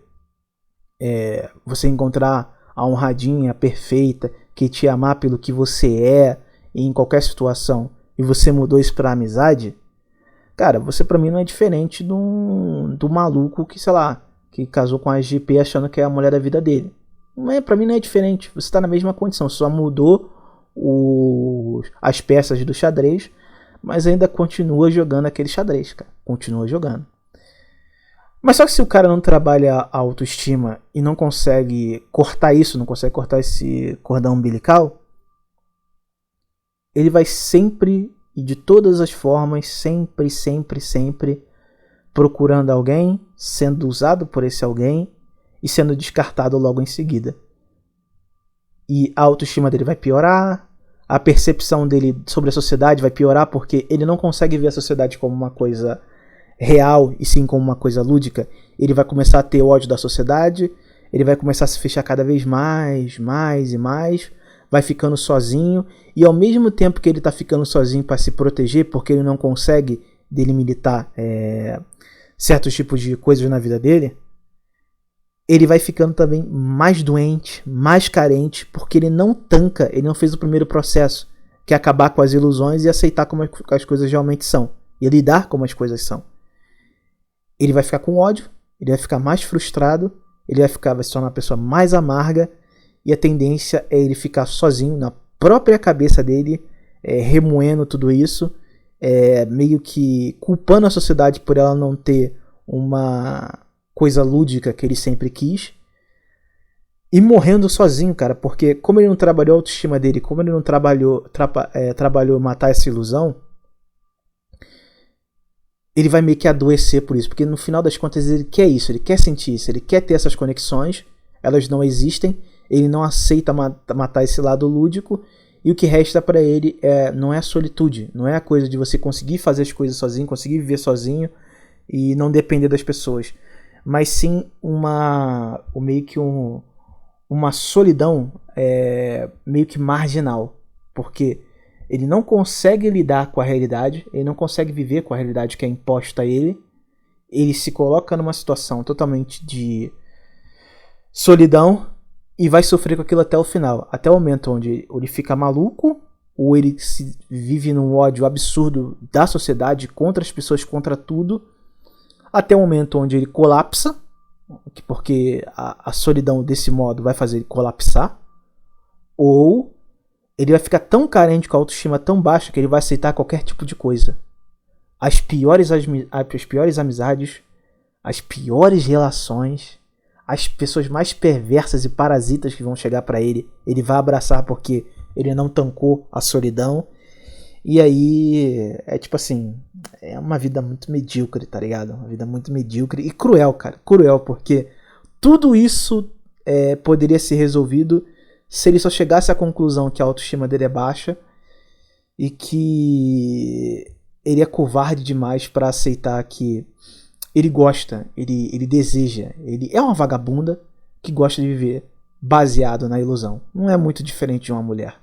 você encontrar a honradinha perfeita, que te amar pelo que você é em qualquer situação, e você mudou isso pra amizade, cara, você pra mim não é diferente do maluco que, sei lá, que casou com a GP achando que é a mulher da vida dele. Pra mim não é diferente, você tá na mesma condição, só mudou as peças do xadrez, mas ainda continua jogando aquele xadrez, cara. Continua jogando. Mas só que se o cara não trabalha a autoestima e não consegue cortar isso, não consegue cortar esse cordão umbilical, ele vai sempre e de todas as formas, sempre procurando alguém, sendo usado por esse alguém e sendo descartado logo em seguida. E a autoestima dele vai piorar, a percepção dele sobre a sociedade vai piorar, porque ele não consegue ver a sociedade como uma coisa real e sim como uma coisa lúdica. Ele vai começar a ter ódio da sociedade, ele vai começar a se fechar cada vez mais, vai ficando sozinho, e ao mesmo tempo que ele está ficando sozinho para se proteger, porque ele não consegue delimitar certos tipos de coisas na vida dele, ele vai ficando também mais doente, mais carente, porque ele não tanca, ele não fez o primeiro processo, que é acabar com as ilusões e aceitar como as coisas realmente são, e lidar como as coisas são. Ele vai ficar com ódio, ele vai ficar mais frustrado, vai se tornar uma pessoa mais amarga, e a tendência é ele ficar sozinho na própria cabeça dele, remoendo tudo isso, meio que culpando a sociedade por ela não ter uma coisa lúdica que ele sempre quis, e morrendo sozinho, cara, porque como ele não trabalhou a autoestima dele, como ele não trabalhou matar essa ilusão, ele vai meio que adoecer por isso, porque no final das contas ele quer isso, ele quer sentir isso, ele quer ter essas conexões, elas não existem, ele não aceita matar esse lado lúdico, e o que resta pra ele não é a solitude, não é a coisa de você conseguir fazer as coisas sozinho, conseguir viver sozinho e não depender das pessoas, mas sim meio que uma solidão meio que marginal, porque ele não consegue lidar com a realidade, ele não consegue viver com a realidade que é imposta a ele, ele se coloca numa situação totalmente de solidão e vai sofrer com aquilo até o final, até o momento onde ele fica maluco, ou ele vive num ódio absurdo da sociedade, contra as pessoas, contra tudo, até o momento onde ele colapsa, porque a solidão desse modo vai fazer ele colapsar, ou ele vai ficar tão carente, com a autoestima tão baixa, que ele vai aceitar qualquer tipo de coisa. As piores amizades, as piores relações, as pessoas mais perversas e parasitas que vão chegar pra ele, ele vai abraçar porque ele não tancou a solidão. E aí, tipo assim, é uma vida muito medíocre, tá ligado? Uma vida muito medíocre e cruel, cara. Cruel, porque tudo isso poderia ser resolvido se ele só chegasse à conclusão que a autoestima dele é baixa e que ele é covarde demais pra aceitar que ele gosta, ele deseja, ele é uma vagabunda que gosta de viver baseado na ilusão. Não é muito diferente de uma mulher.